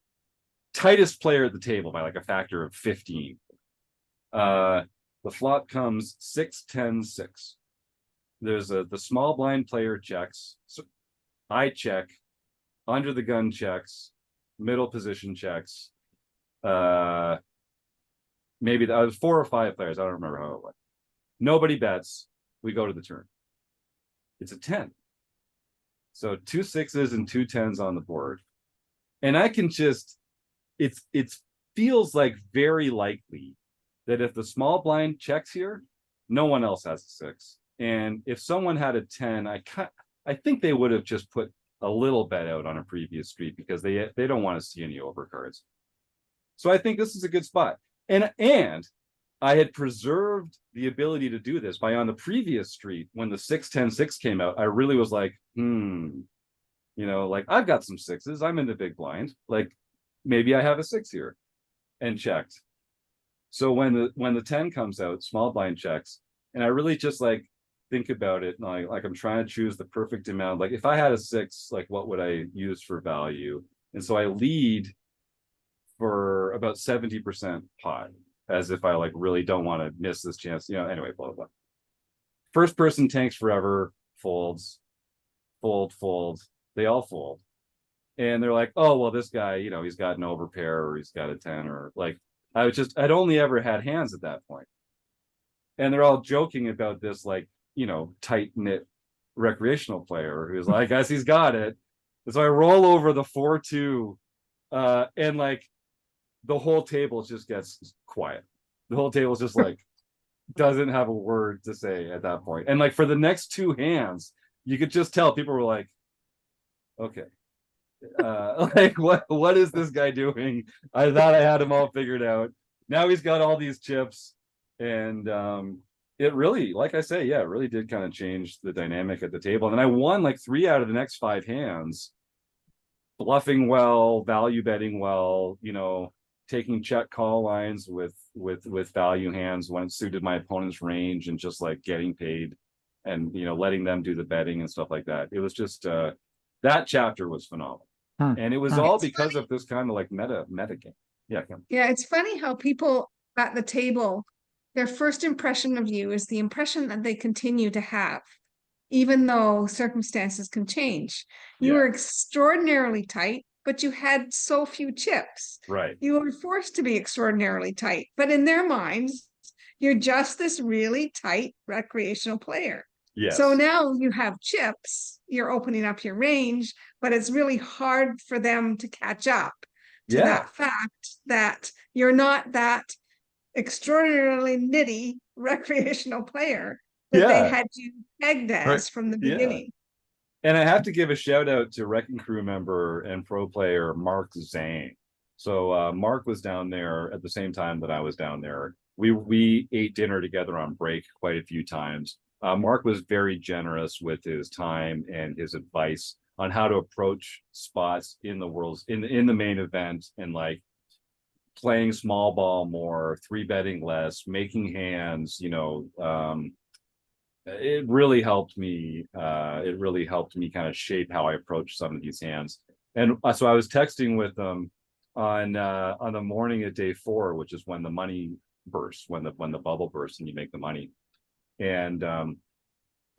tightest player at the table by like a factor of 15. The flop comes 6-10-6. There's the small blind player checks. So I check, under the gun checks, middle position checks. Maybe that was 4 or 5 players. I don't remember how it went. Nobody bets. We go to the turn. It's a 10. So 2 6s and 2 10s on the board. And I can just, it feels like very likely that if the small blind checks here, no one else has a 6. And if someone had a 10, I think they would have just put a little bet out on a previous street because they don't want to see any overcards. So I think this is a good spot. And I had preserved the ability to do this by on the previous street when the 6-10-6 came out. I really was like, like I've got some 6s. I'm in the big blind. Like maybe I have a 6 here, and checked. So when the 10 comes out, small blind checks, and I really just like think about it. Like I'm trying to choose the perfect amount. Like if I had a 6, like what would I use for value? And so I lead for about 70% pot, as if I like really don't want to miss this chance. Anyway, blah, blah, blah. First person tanks forever, folds, fold. They all fold. And they're like, oh, well, this guy, he's got an overpair or he's got a 10 or like, I'd only ever had hands at that point. And they're all joking about this, like, tight knit recreational player who's like, I guess he's got it. And so I roll over the 4-2 and like, the whole table just gets quiet. The whole table is just like doesn't have a word to say at that point. And like for the next 2 hands, you could just tell people were like, okay, like what is this guy doing? I thought I had him all figured out. Now he's got all these chips, and it really, like I say, it really did kind of change the dynamic at the table. And then I won like 3 out of the next 5 hands, bluffing well, value betting well, taking check call lines with value hands when it suited my opponent's range, and just like getting paid and letting them do the betting and stuff like that. It was just that chapter was phenomenal. And it was all because of this kind of like meta game. Yeah. Yeah, it's funny how people at the table, their first impression of you is the impression that they continue to have, even though circumstances can change. You were extraordinarily tight, but you had so few chips. Right. You were forced to be extraordinarily tight, but in their minds, you're just this really tight recreational player. Yes. So now you have chips, you're opening up your range, but it's really hard for them to catch up to that fact that you're not that extraordinarily nitty recreational player that they had you pegged as from the beginning. And I have to give a shout out to RecPoker Crew member and pro player Mark Zhang. So Mark was down there at the same time that I was down there. We ate dinner together on break quite a few times. Mark was very generous with his time and his advice on how to approach spots in the main event, and like playing small ball more, 3-betting less, making hands. It really helped me. It really helped me kind of shape how I approach some of these hands. And so I was texting with them on the morning of day 4, which is when the money bursts, when the bubble bursts and you make the money. And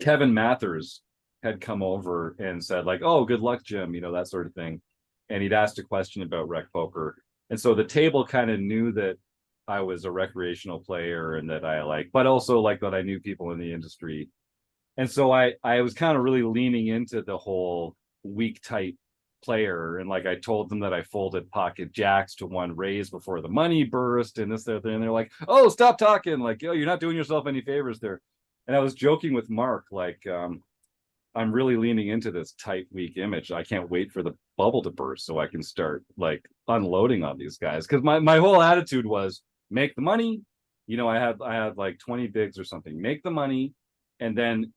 Kevin Mathers had come over and said like, oh, good luck, Jim, that sort of thing. And he'd asked a question about RecPoker. And so the table kind of knew that I was a recreational player, and that but also like that I knew people in the industry. And so I was kind of really leaning into the whole weak tight player. And like I told them that I folded pocket jacks to 1 raise before the money burst and this, that, and they're like, oh, stop talking. Like, you're not doing yourself any favors there. And I was joking with Mark, like, I'm really leaning into this tight, weak image. I can't wait for the bubble to burst so I can start like unloading on these guys. Cause my whole attitude was make the money. I had like 20 bigs or something, make the money. And then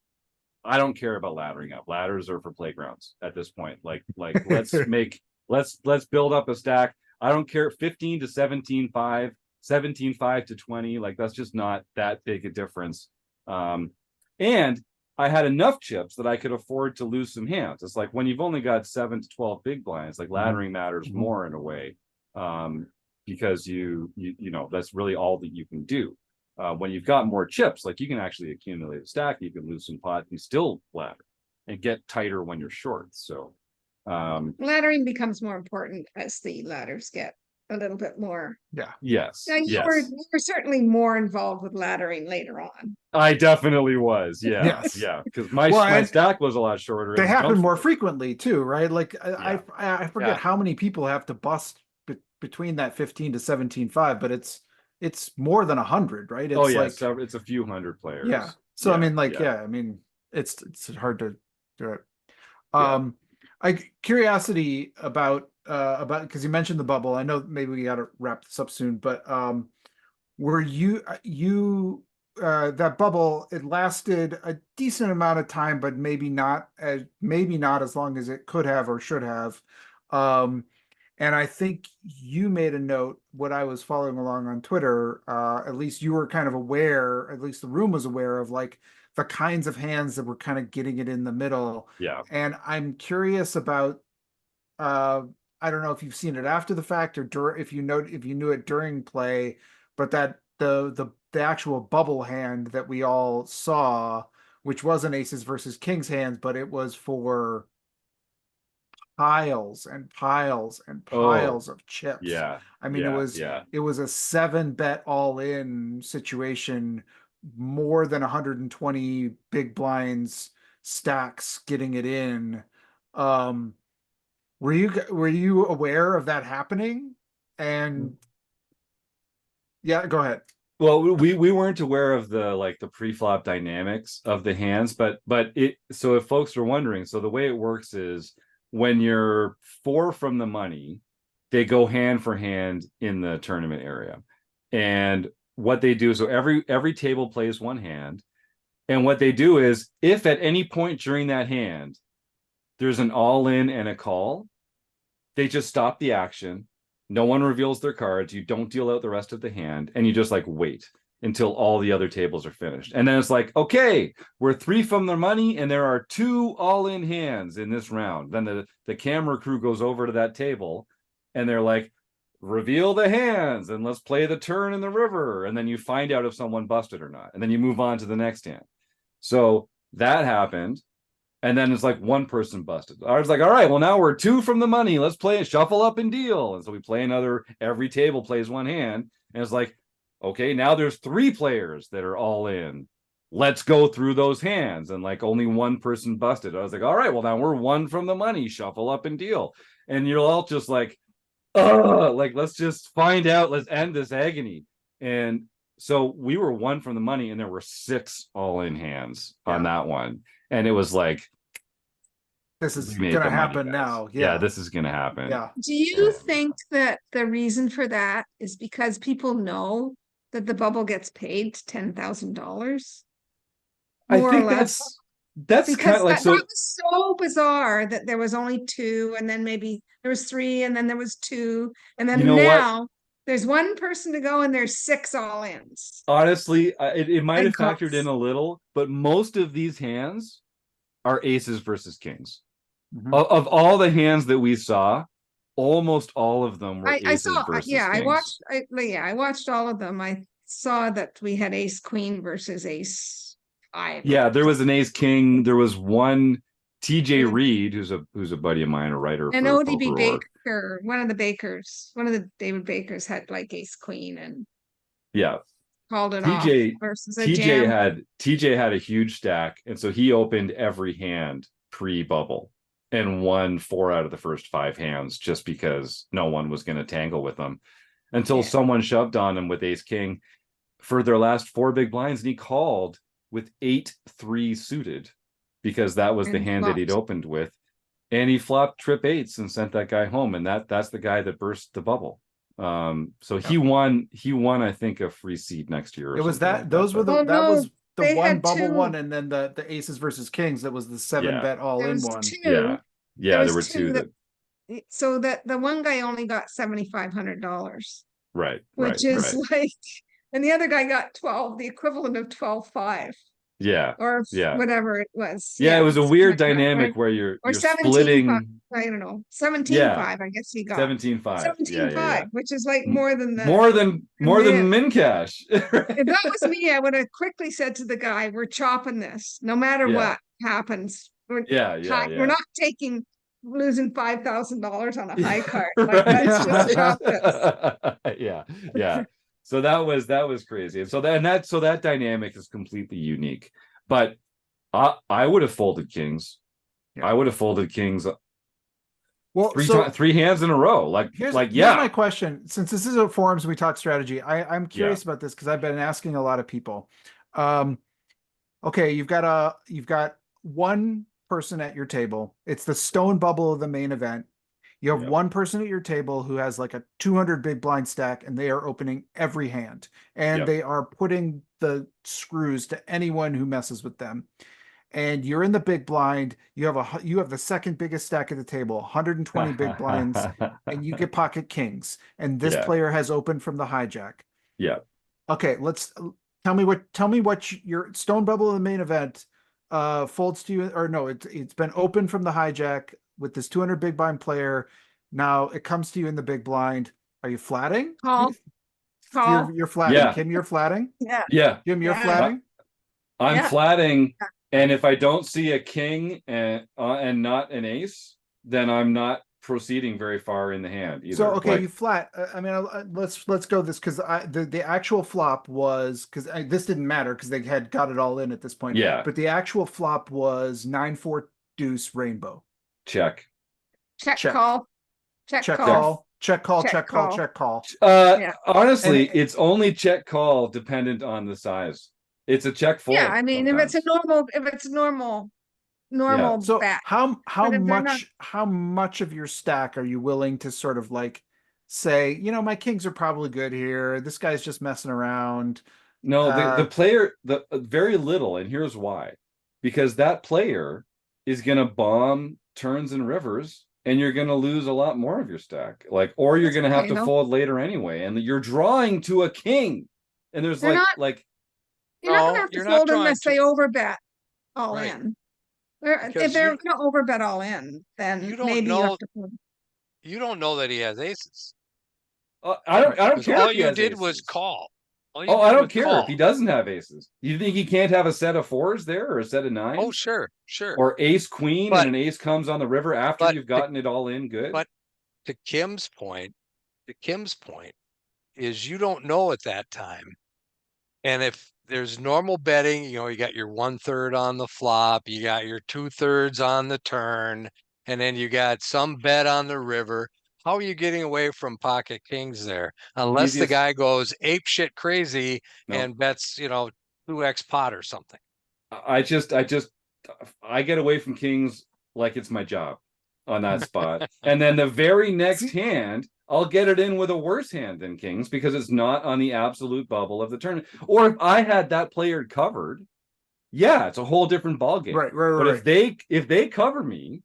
I don't care about laddering up. Ladders are for playgrounds at this point. Like let's build up a stack. I don't care. 15 to 17, 5, 17-5 to 20, like that's just not that big a difference. And I had enough chips that I could afford to lose some hands. It's like when you've only got 7 to 12 big blinds, like laddering matters more in a way, because you know that's really all that you can do. When you've got more chips, like you can actually accumulate a stack, you can lose some pot and still ladder and get tighter when you're short. So laddering becomes more important as the ladders get a little bit more. Yes. Now, you were certainly more involved with laddering later on. I definitely was. Yeah. Yes. Yeah. Because my stack was a lot shorter. They happen more frequently too, right? Like I forget how many people have to bust between that 15 to 17-5, but it's more than 100, right? It's it's a few hundred players. Yeah. So I mean, I mean, it's hard to do it. Curiosity about because you mentioned the bubble. I know maybe we got to wrap this up soon, but were you that bubble, it lasted a decent amount of time, but maybe not as long as it could have or should have. And I think you made a note when I was following along on Twitter, at least you were kind of aware, at least the room was aware of like the kinds of hands that were kind of getting it in the middle. Yeah. And I'm curious about, I don't know if you've seen it after the fact or if you knew it during play, but that the actual bubble hand that we all saw, which wasn't aces versus kings hands, but it was for piles and piles and piles of chips. Yeah. I mean, it was a 7-bet all in situation, more than 120 big blinds stacks getting it in. Were you aware of that happening? And yeah, go ahead. Well, we weren't aware of the pre-flop dynamics of the hands, but so if folks are wondering, so the way it works is when you're 4 from the money, they go hand for hand in the tournament area. And what they do, so every table plays one hand. And what they do is if at any point during that hand, there's an all-in and a call, they just stop the action. No one reveals their cards. You don't deal out the rest of the hand, and you just like wait until all the other tables are finished. And then it's like, okay, we're 3 from the money, and there are 2 all-in hands in this round. Then the camera crew goes over to that table, and they're like, reveal the hands, and let's play the turn in the river. And then you find out if someone busted or not. And then you move on to the next hand. So that happened. And then it's like one person busted. I was like, all right, well, now we're 2 from the money. Let's play it, shuffle up and deal. And so we play another, every table plays one hand. And it's like, okay, now there's 3 players that are all in. Let's go through those hands. And like only one person busted. I was like, all right, well, now we're 1 from the money, shuffle up and deal. And you're all just like, like, let's just find out, let's end this agony. And so we were 1 from the money, and there were 6 all in hands on that one. And it was like, this is going to happen now. Yeah, this is going to happen. Yeah. Do you think that the reason for that is because people know that the bubble gets paid $10,000? I think that's kind of like, that was so bizarre that there was only 2, and then maybe there was 3, and then there was 2, and then now there's 1 person to go, and there's 6 all-ins. Honestly, it might have factored in a little, but most of these hands are aces versus kings. Mm-hmm. Of all the hands that we saw, almost all of them were aces versus kings. I watched all of them. I saw that we had ace queen versus ace 5. Yeah, there was an ace king. There was one TJ Reid, who's a buddy of mine, a writer. And ODB Baker, one of the David Bakers had like ace queen and called it off versus a jam. TJ had a huge stack, and so he opened every hand pre-bubble and won 4 out of the first 5 hands just because no one was going to tangle with them until someone shoved on him with ace king for their last 4 big blinds, and he called with 8-3 suited because that was the hand that he'd opened with, and he flopped trip 8s and sent that guy home, and that's the guy that burst the bubble. So he won I think a free seat next year. It was that those were the that was the one bubble one, and then the aces versus kings, that was the 7-bet all-in one. There were 2 so that the one guy only got $7,500 Right. which is like, and the other guy got 12, the equivalent of 12-5 Yeah. or Yeah. whatever it was. Yeah, it was a something weird like that, dynamic right? where you're Or 17-5, splitting. I don't know, 17-5, Yeah. I guess he got 17-5. Yeah, 17-5, which is like more than the more than min. min cash. If that was me, I would have quickly said to the guy, we're chopping this no matter what happens. We're not taking losing $5,000 on a high card. Like, let's just chop this. Yeah. So that was crazy. And so that dynamic is completely unique. But I would have folded kings. Yeah. I would have folded kings Well, three hands in a row. Here's my question. Since this is a forums, we talk strategy. I'm curious about this because I've been asking a lot of people. Okay, you've got one person at your table. It's the stone bubble of the main event. You have one person at your table who has like a 200 big blind stack, and they are opening every hand, and they are putting the screws to anyone who messes with them. And you're in the big blind. You have the second biggest stack at the table, 120 big blinds, and you get pocket kings. And this player has opened from the hijack. Yeah. Okay, tell me what your stone bubble of the main event folds to you, or no, it's been open from the hijack with this 200 big blind player. Now it comes to you in the big blind. Are you flatting? Call. You're flatting. Yeah. Kim, you're flatting? Yeah. Jim, you're flatting? I'm flatting, and if I don't see a king and not an ace, then I'm not proceeding very far in the hand either. So okay, you flat. I mean, let's go this because the actual flop was because this didn't matter because they had got it all in at this point. Yeah. But the actual flop was 9-4 deuce rainbow. Check. Check call. Honestly, it's only check call dependent on the size. It's a check fold. Yeah, I mean, sometimes. if it's normal So bet. how much of your stack are you willing to sort of like say, my kings are probably good here. This guy's just messing around. No, the player, very little, and here's why. Because that player is gonna bomb turns and rivers, and you're gonna lose a lot more of your stack. Or you're gonna have to fold later anyway, and you're drawing to a king. And there's you're not gonna have to fold unless they overbet all in. If they're going to overbet all in, then maybe you have to fold. You don't know that he has aces. I don't care. All you did was call. I don't care if he doesn't have aces. You think he can't have a set of fours there or a set of nines? Oh, sure. Or ace queen and an ace comes on the river after you've gotten it all in good. But to Kim's point is you don't know at that time. And if there's normal betting, you got your 1/3 on the flop, you got your 2/3 on the turn, and then you got some bet on the river. How are you getting away from pocket kings there? Unless the guy goes ape shit crazy and bets, 2x pot or something. I get away from kings like it's my job on that spot. And then the very next hand, I'll get it in with a worse hand than kings because it's not on the absolute bubble of the turn. Or if I had that player covered, it's a whole different ballgame. Right. But if they cover me,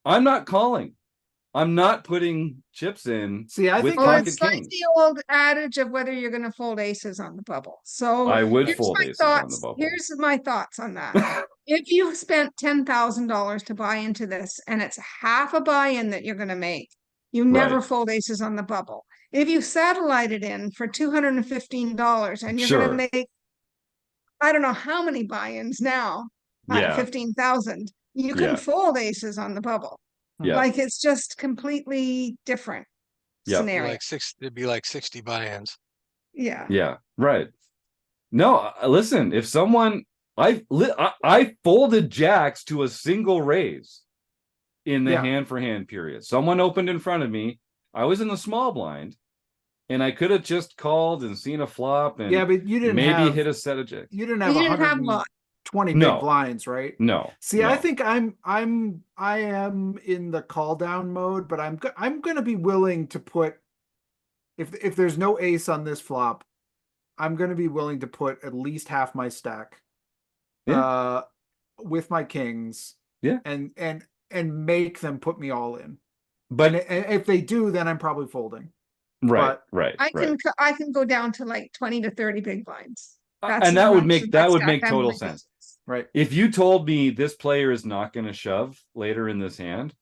I'm not calling. I'm not putting chips in. See, I think it's like the old adage of whether you're going to fold aces on the bubble. So I would fold aces on the bubble. Here's my thoughts on that. If you spent $10,000 to buy into this and it's half a buy-in that you're going to make, you never fold aces on the bubble. If you satellite it in for $215 and you're going to make, I don't know how many buy-ins now, 15,000, you can fold aces on the bubble. Yeah. Like it's just completely different scenario. It'd be like 60 buy-ins. Yeah. Yeah. Right. No, listen, if someone I folded jacks to a single raise in the hand for hand period. Someone opened in front of me. I was in the small blind and I could have just called and seen a flop and but you didn't hit a set of jacks. You didn't have 120 big blinds, right? No. See, I think I am in the call down mode, but I'm going to be willing to put if there's no ace on this flop, I'm going to be willing to put at least half my stack with my kings. Yeah. And make them put me all in. But if they do, then I'm probably folding. Right, But right, I right. I can go down to like 20 to 30 big blinds. That's And as that would much as make that would stack make I'm total willing to sense. use. right. If you told me this player is not going to shove later in this hand,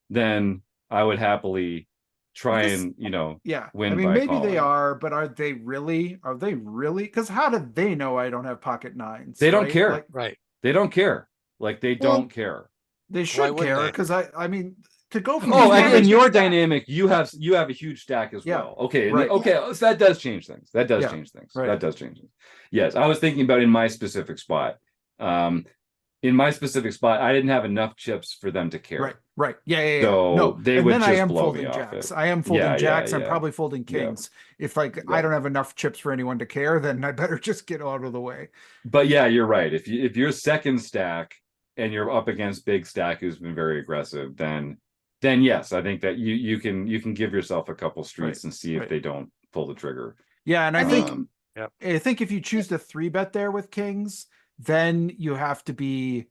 then I would happily try Because- and, Yeah. I win mean, by maybe they calling. are, but are they really? Are they really? Because how do they know I don't have pocket nines? They don't right? care. Like, Right. They don't care. Like they Well, don't care. they Why should wouldn't care they? because I mean, to go from Oh, Because and never in your check that. dynamic, you have a huge stack as Yeah, well. Okay, right. okay, so that does change things. That does Yeah, change things. right. That does change things. Yes, I was thinking about in my specific spot. In my specific spot, I didn't have enough chips for them to care. Right. Yeah. So No, they and would then I just am blow me folding off jacks. it. I am folding Yeah, jacks. I'm yeah. probably folding Yeah. kings. If I Yeah. don't have enough chips for anyone to care, then I better just get out of the way. But yeah, you're right. If you're second stack and you're up against big stack who's been very aggressive, then yes, I think that you can give yourself a couple streets and see if right. they don't pull the trigger. Yeah, and I think Yep. I think if you choose to 3-bet there with kings, then you have to be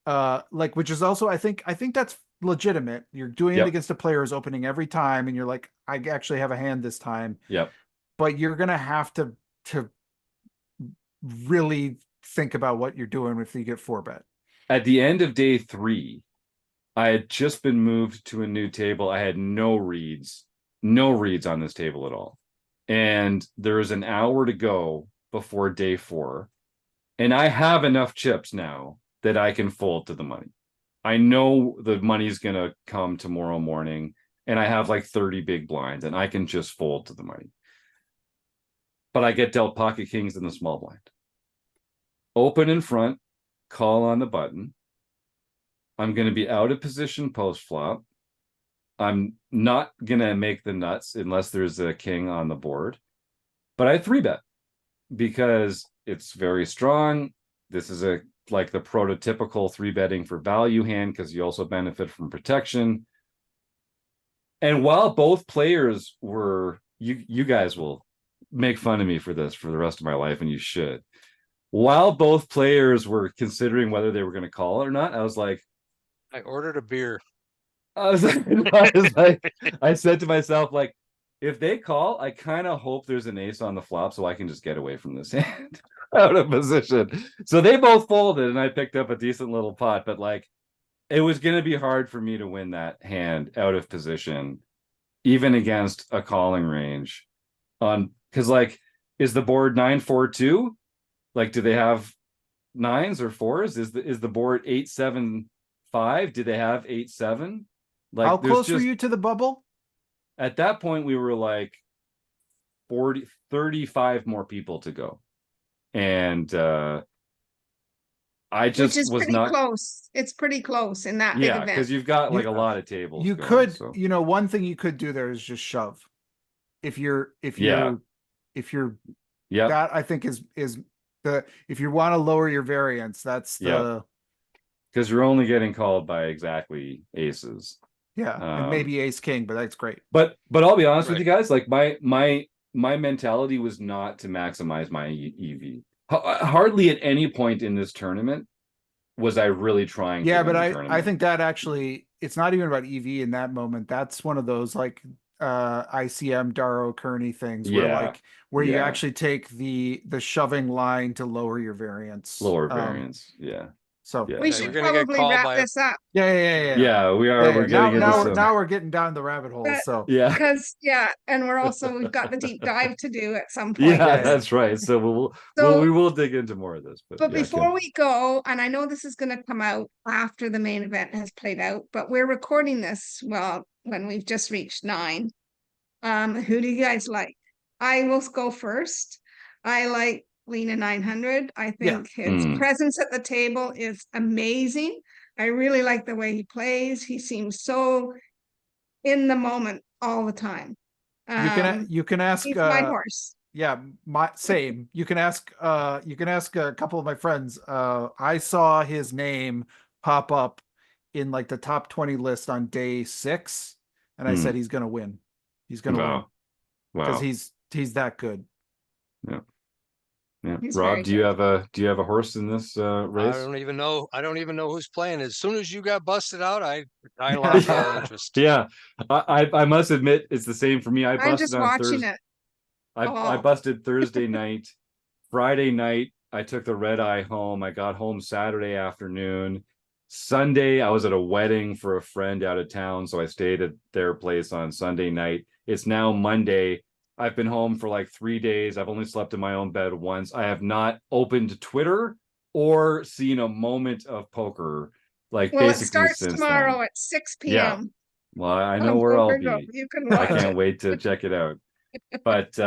like, which is also I think that's legitimate. You're doing it Yep. against a player who's opening every time, and you're like, I actually have a hand this time. Yep. But you're gonna have to really think about what you're doing if you get 4-bet. At the end of day 3, I had just been moved to a new table. I had no reads on this table at all. And there is an hour to go before day 4. And I have enough chips now that I can fold to the money. I know the money's going to come tomorrow morning, and I have like 30 big blinds, and I can just fold to the money. But I get dealt pocket kings in the small blind. Open in front, call on the button. I'm going to be out of position post flop. I'm not going to make the nuts unless there's a king on the board. But I 3-bet because it's very strong. This is like the prototypical 3-betting for value hand because you also benefit from protection. And while both players were, you guys will make fun of me for this for the rest of my life, and you should. While both players were considering whether they were going to call it or not, I was like, I ordered a beer. I said to myself, like, if they call, I kind of hope there's an ace on the flop so I can just get away from this hand out of position. So they both folded and I picked up a decent little pot, but like it was going to be hard for me to win that hand out of position, even against a calling range. Because like, is the board 9-4-2? Like, do they have 9s or 4s? Is the board 8-7-5? Do they have 8-7? Like, how close were you to the bubble? At that point, we were like 35 more people to go. And I just Which is was pretty not close. It's pretty close in that big yeah, event. because you've got like a lot of tables. You going, could, so. one thing you could do there is just shove. If you're Yeah. that I think is the, if you want to lower your variance, that's the because you're only getting called by exactly aces. and maybe ace king, but that's great. But I'll be honest with Right. you guys, like my mentality was not to maximize my EV. Hardly at any point in this tournament was I really trying Yeah, to win but the I tournament. think that actually it's not even about EV in that moment. That's one of those like ICM Darrow Kearney things where you Yeah. actually take the shoving line to lower your variance. Lower variance. Yeah. So Yeah. We Yeah, should you're gonna get probably called wrap by this up. Yeah, we are. Yeah, We're getting into some. now we're getting down the rabbit hole. But- So Yeah. Because and we've got the deep dive to do at some point. Yeah, that's right. So we will dig into more of this. But yeah, before we go, and I know this is going to come out after the main event has played out, but we're recording this when we've just reached 9. Who do you guys like? I will go first. I like Lena 900. I think his presence at the table is amazing. I really like the way he plays. He seems so in the moment all the time. you can ask He's my horse. Yeah, same. You can ask a couple of my friends. I saw his name pop up in like the top 20 list on day 6, and I said he's gonna win. He's gonna win. Because he's that good. Yeah. Yeah. He's Rob, very do you good. have a horse in this I race? don't even know. I don't even know who's playing. As soon as you got busted out, I lost all interest. Yeah, I must admit it's the same for me. I I'm busted just on watching Thursday. it. I Oh, busted Thursday night. Friday night, I took the red eye home. I got home Saturday afternoon. Sunday, I was at a wedding for a friend out of town, so I stayed at their place on Sunday night. It's now Monday. I've been home for like 3 days. I've only slept in my own bed once. I have not opened Twitter or seen a moment of poker, like well, it basically starts since then. tomorrow at 6 Yeah. p.m. Well, I know on where I'll Poker Go. be. You can I watch can't it. wait to check it out. But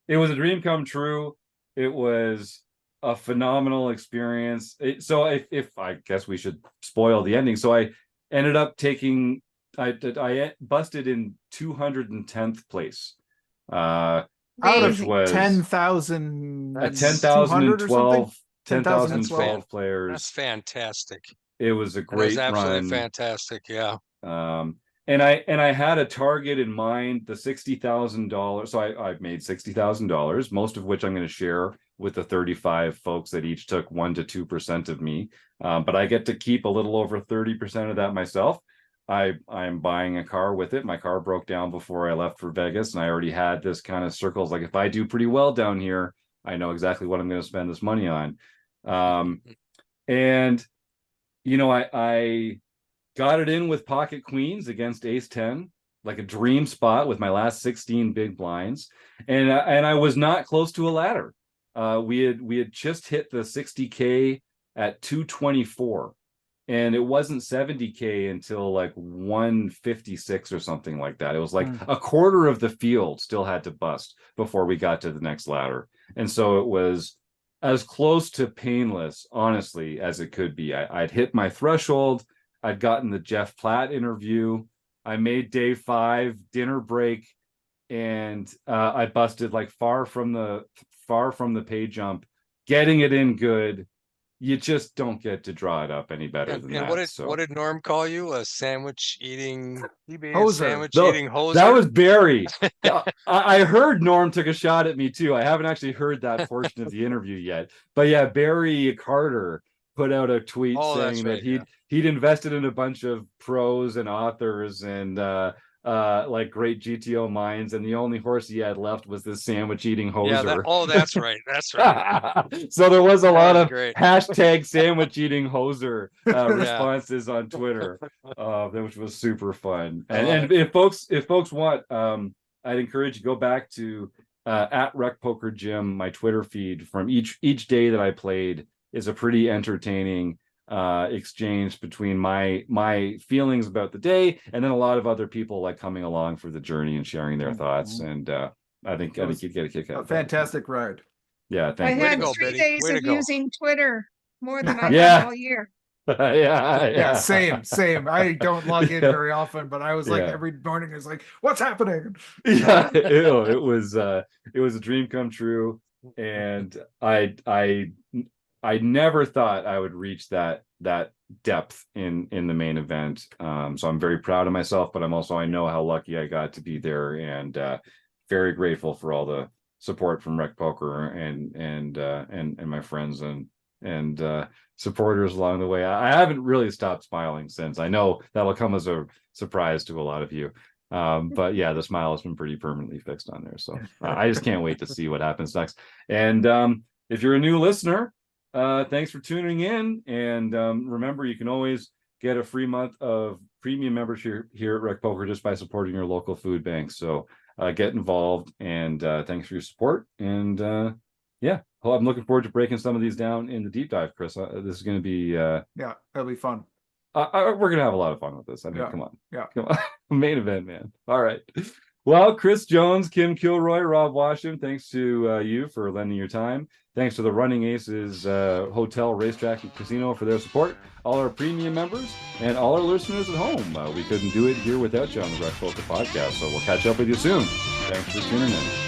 it was a dream come true. It was a phenomenal experience. So if I guess we should spoil the ending. So I ended up taking I busted in 210th place. Out Which of Amazing. was 10,000, at That's 200 or something. 10,012 That's players. fantastic. It was a That is great absolutely run. fantastic. Yeah. And I had a target in mind, the $60,000. So I made $60,000, most of which I'm going to share with the 35 folks that each took 1 to 2% of me. But I get to keep a little over 30% of that myself. I'm buying a car with it. My car broke down before I left for Vegas, and I already had this kind of circles. Like if I do pretty well down here, I know exactly what I'm going to spend this money on. And I got it in with pocket queens against ace 10, like a dream spot with my last 16 big blinds. And I was not close to a ladder. We had just hit the 60K at 224. And it wasn't 70K until like 156 or something like that. It was like a quarter of the field still had to bust before we got to the next ladder. And so it was as close to painless, honestly, as it could be. I'd hit my threshold. I'd gotten the Jeff Platt interview. I made day 5 dinner break, and I busted like far from the pay jump, getting it in good. You just don't get to draw it up any better than And that. what did Norm call you? A sandwich eating Hoser. sandwich No, eating hoser? that was Barry. I heard Norm took a shot at me too. I haven't actually heard that portion of the interview yet. But yeah, Barry Carter put out a tweet saying that he'd invested in a bunch of pros and authors and like great GTO minds, and the only horse he had left was this sandwich eating hoser. That's right. That's right. So there was a lot of great. hashtag sandwich eating hoser responses on Twitter, which was super fun. And if folks want, I'd encourage you to go back to at RecPoker Jim. My Twitter feed from each day that I played is a pretty entertaining exchange between my feelings about the day and then a lot of other people like coming along for the journey and sharing their thoughts. And I think you'd get a kick out of a fantastic ride. Yeah, I thank you. had go, 3 Betty. days Way to of go. using Twitter more than I Yeah. have all year. Yeah. Same. I don't log in very often, but I was like every morning I was like, what's happening? Yeah, it was a dream come true, and I never thought I would reach that depth in the main event. So I'm very proud of myself, but I know how lucky I got to be there, and very grateful for all the support from RecPoker and my friends and supporters along the way. I haven't really stopped smiling since. I know that'll come as a surprise to a lot of you. But yeah, the smile has been pretty permanently fixed on there. So I just can't wait to see what happens next. And if you're a new listener, thanks for tuning in. And remember, you can always get a free month of premium membership here at RecPoker just by supporting your local food bank. So get involved, and thanks for your support. And yeah, well, I'm looking forward to breaking some of these down in the deep dive, Chris. This is going to be yeah, that'll be fun. we're going to have a lot of fun with this. I mean, come on. Yeah. Come on. Main event, man. All right. Well, Chris Jones, Kim Kilroy, Rob Washam, thanks to you for lending your time. Thanks to the Running Aces Hotel, Racetrack, and Casino for their support. All our premium members and all our listeners at home. We couldn't do it here without you on the RecPoker podcast. So we'll catch up with you soon. Thanks for tuning in.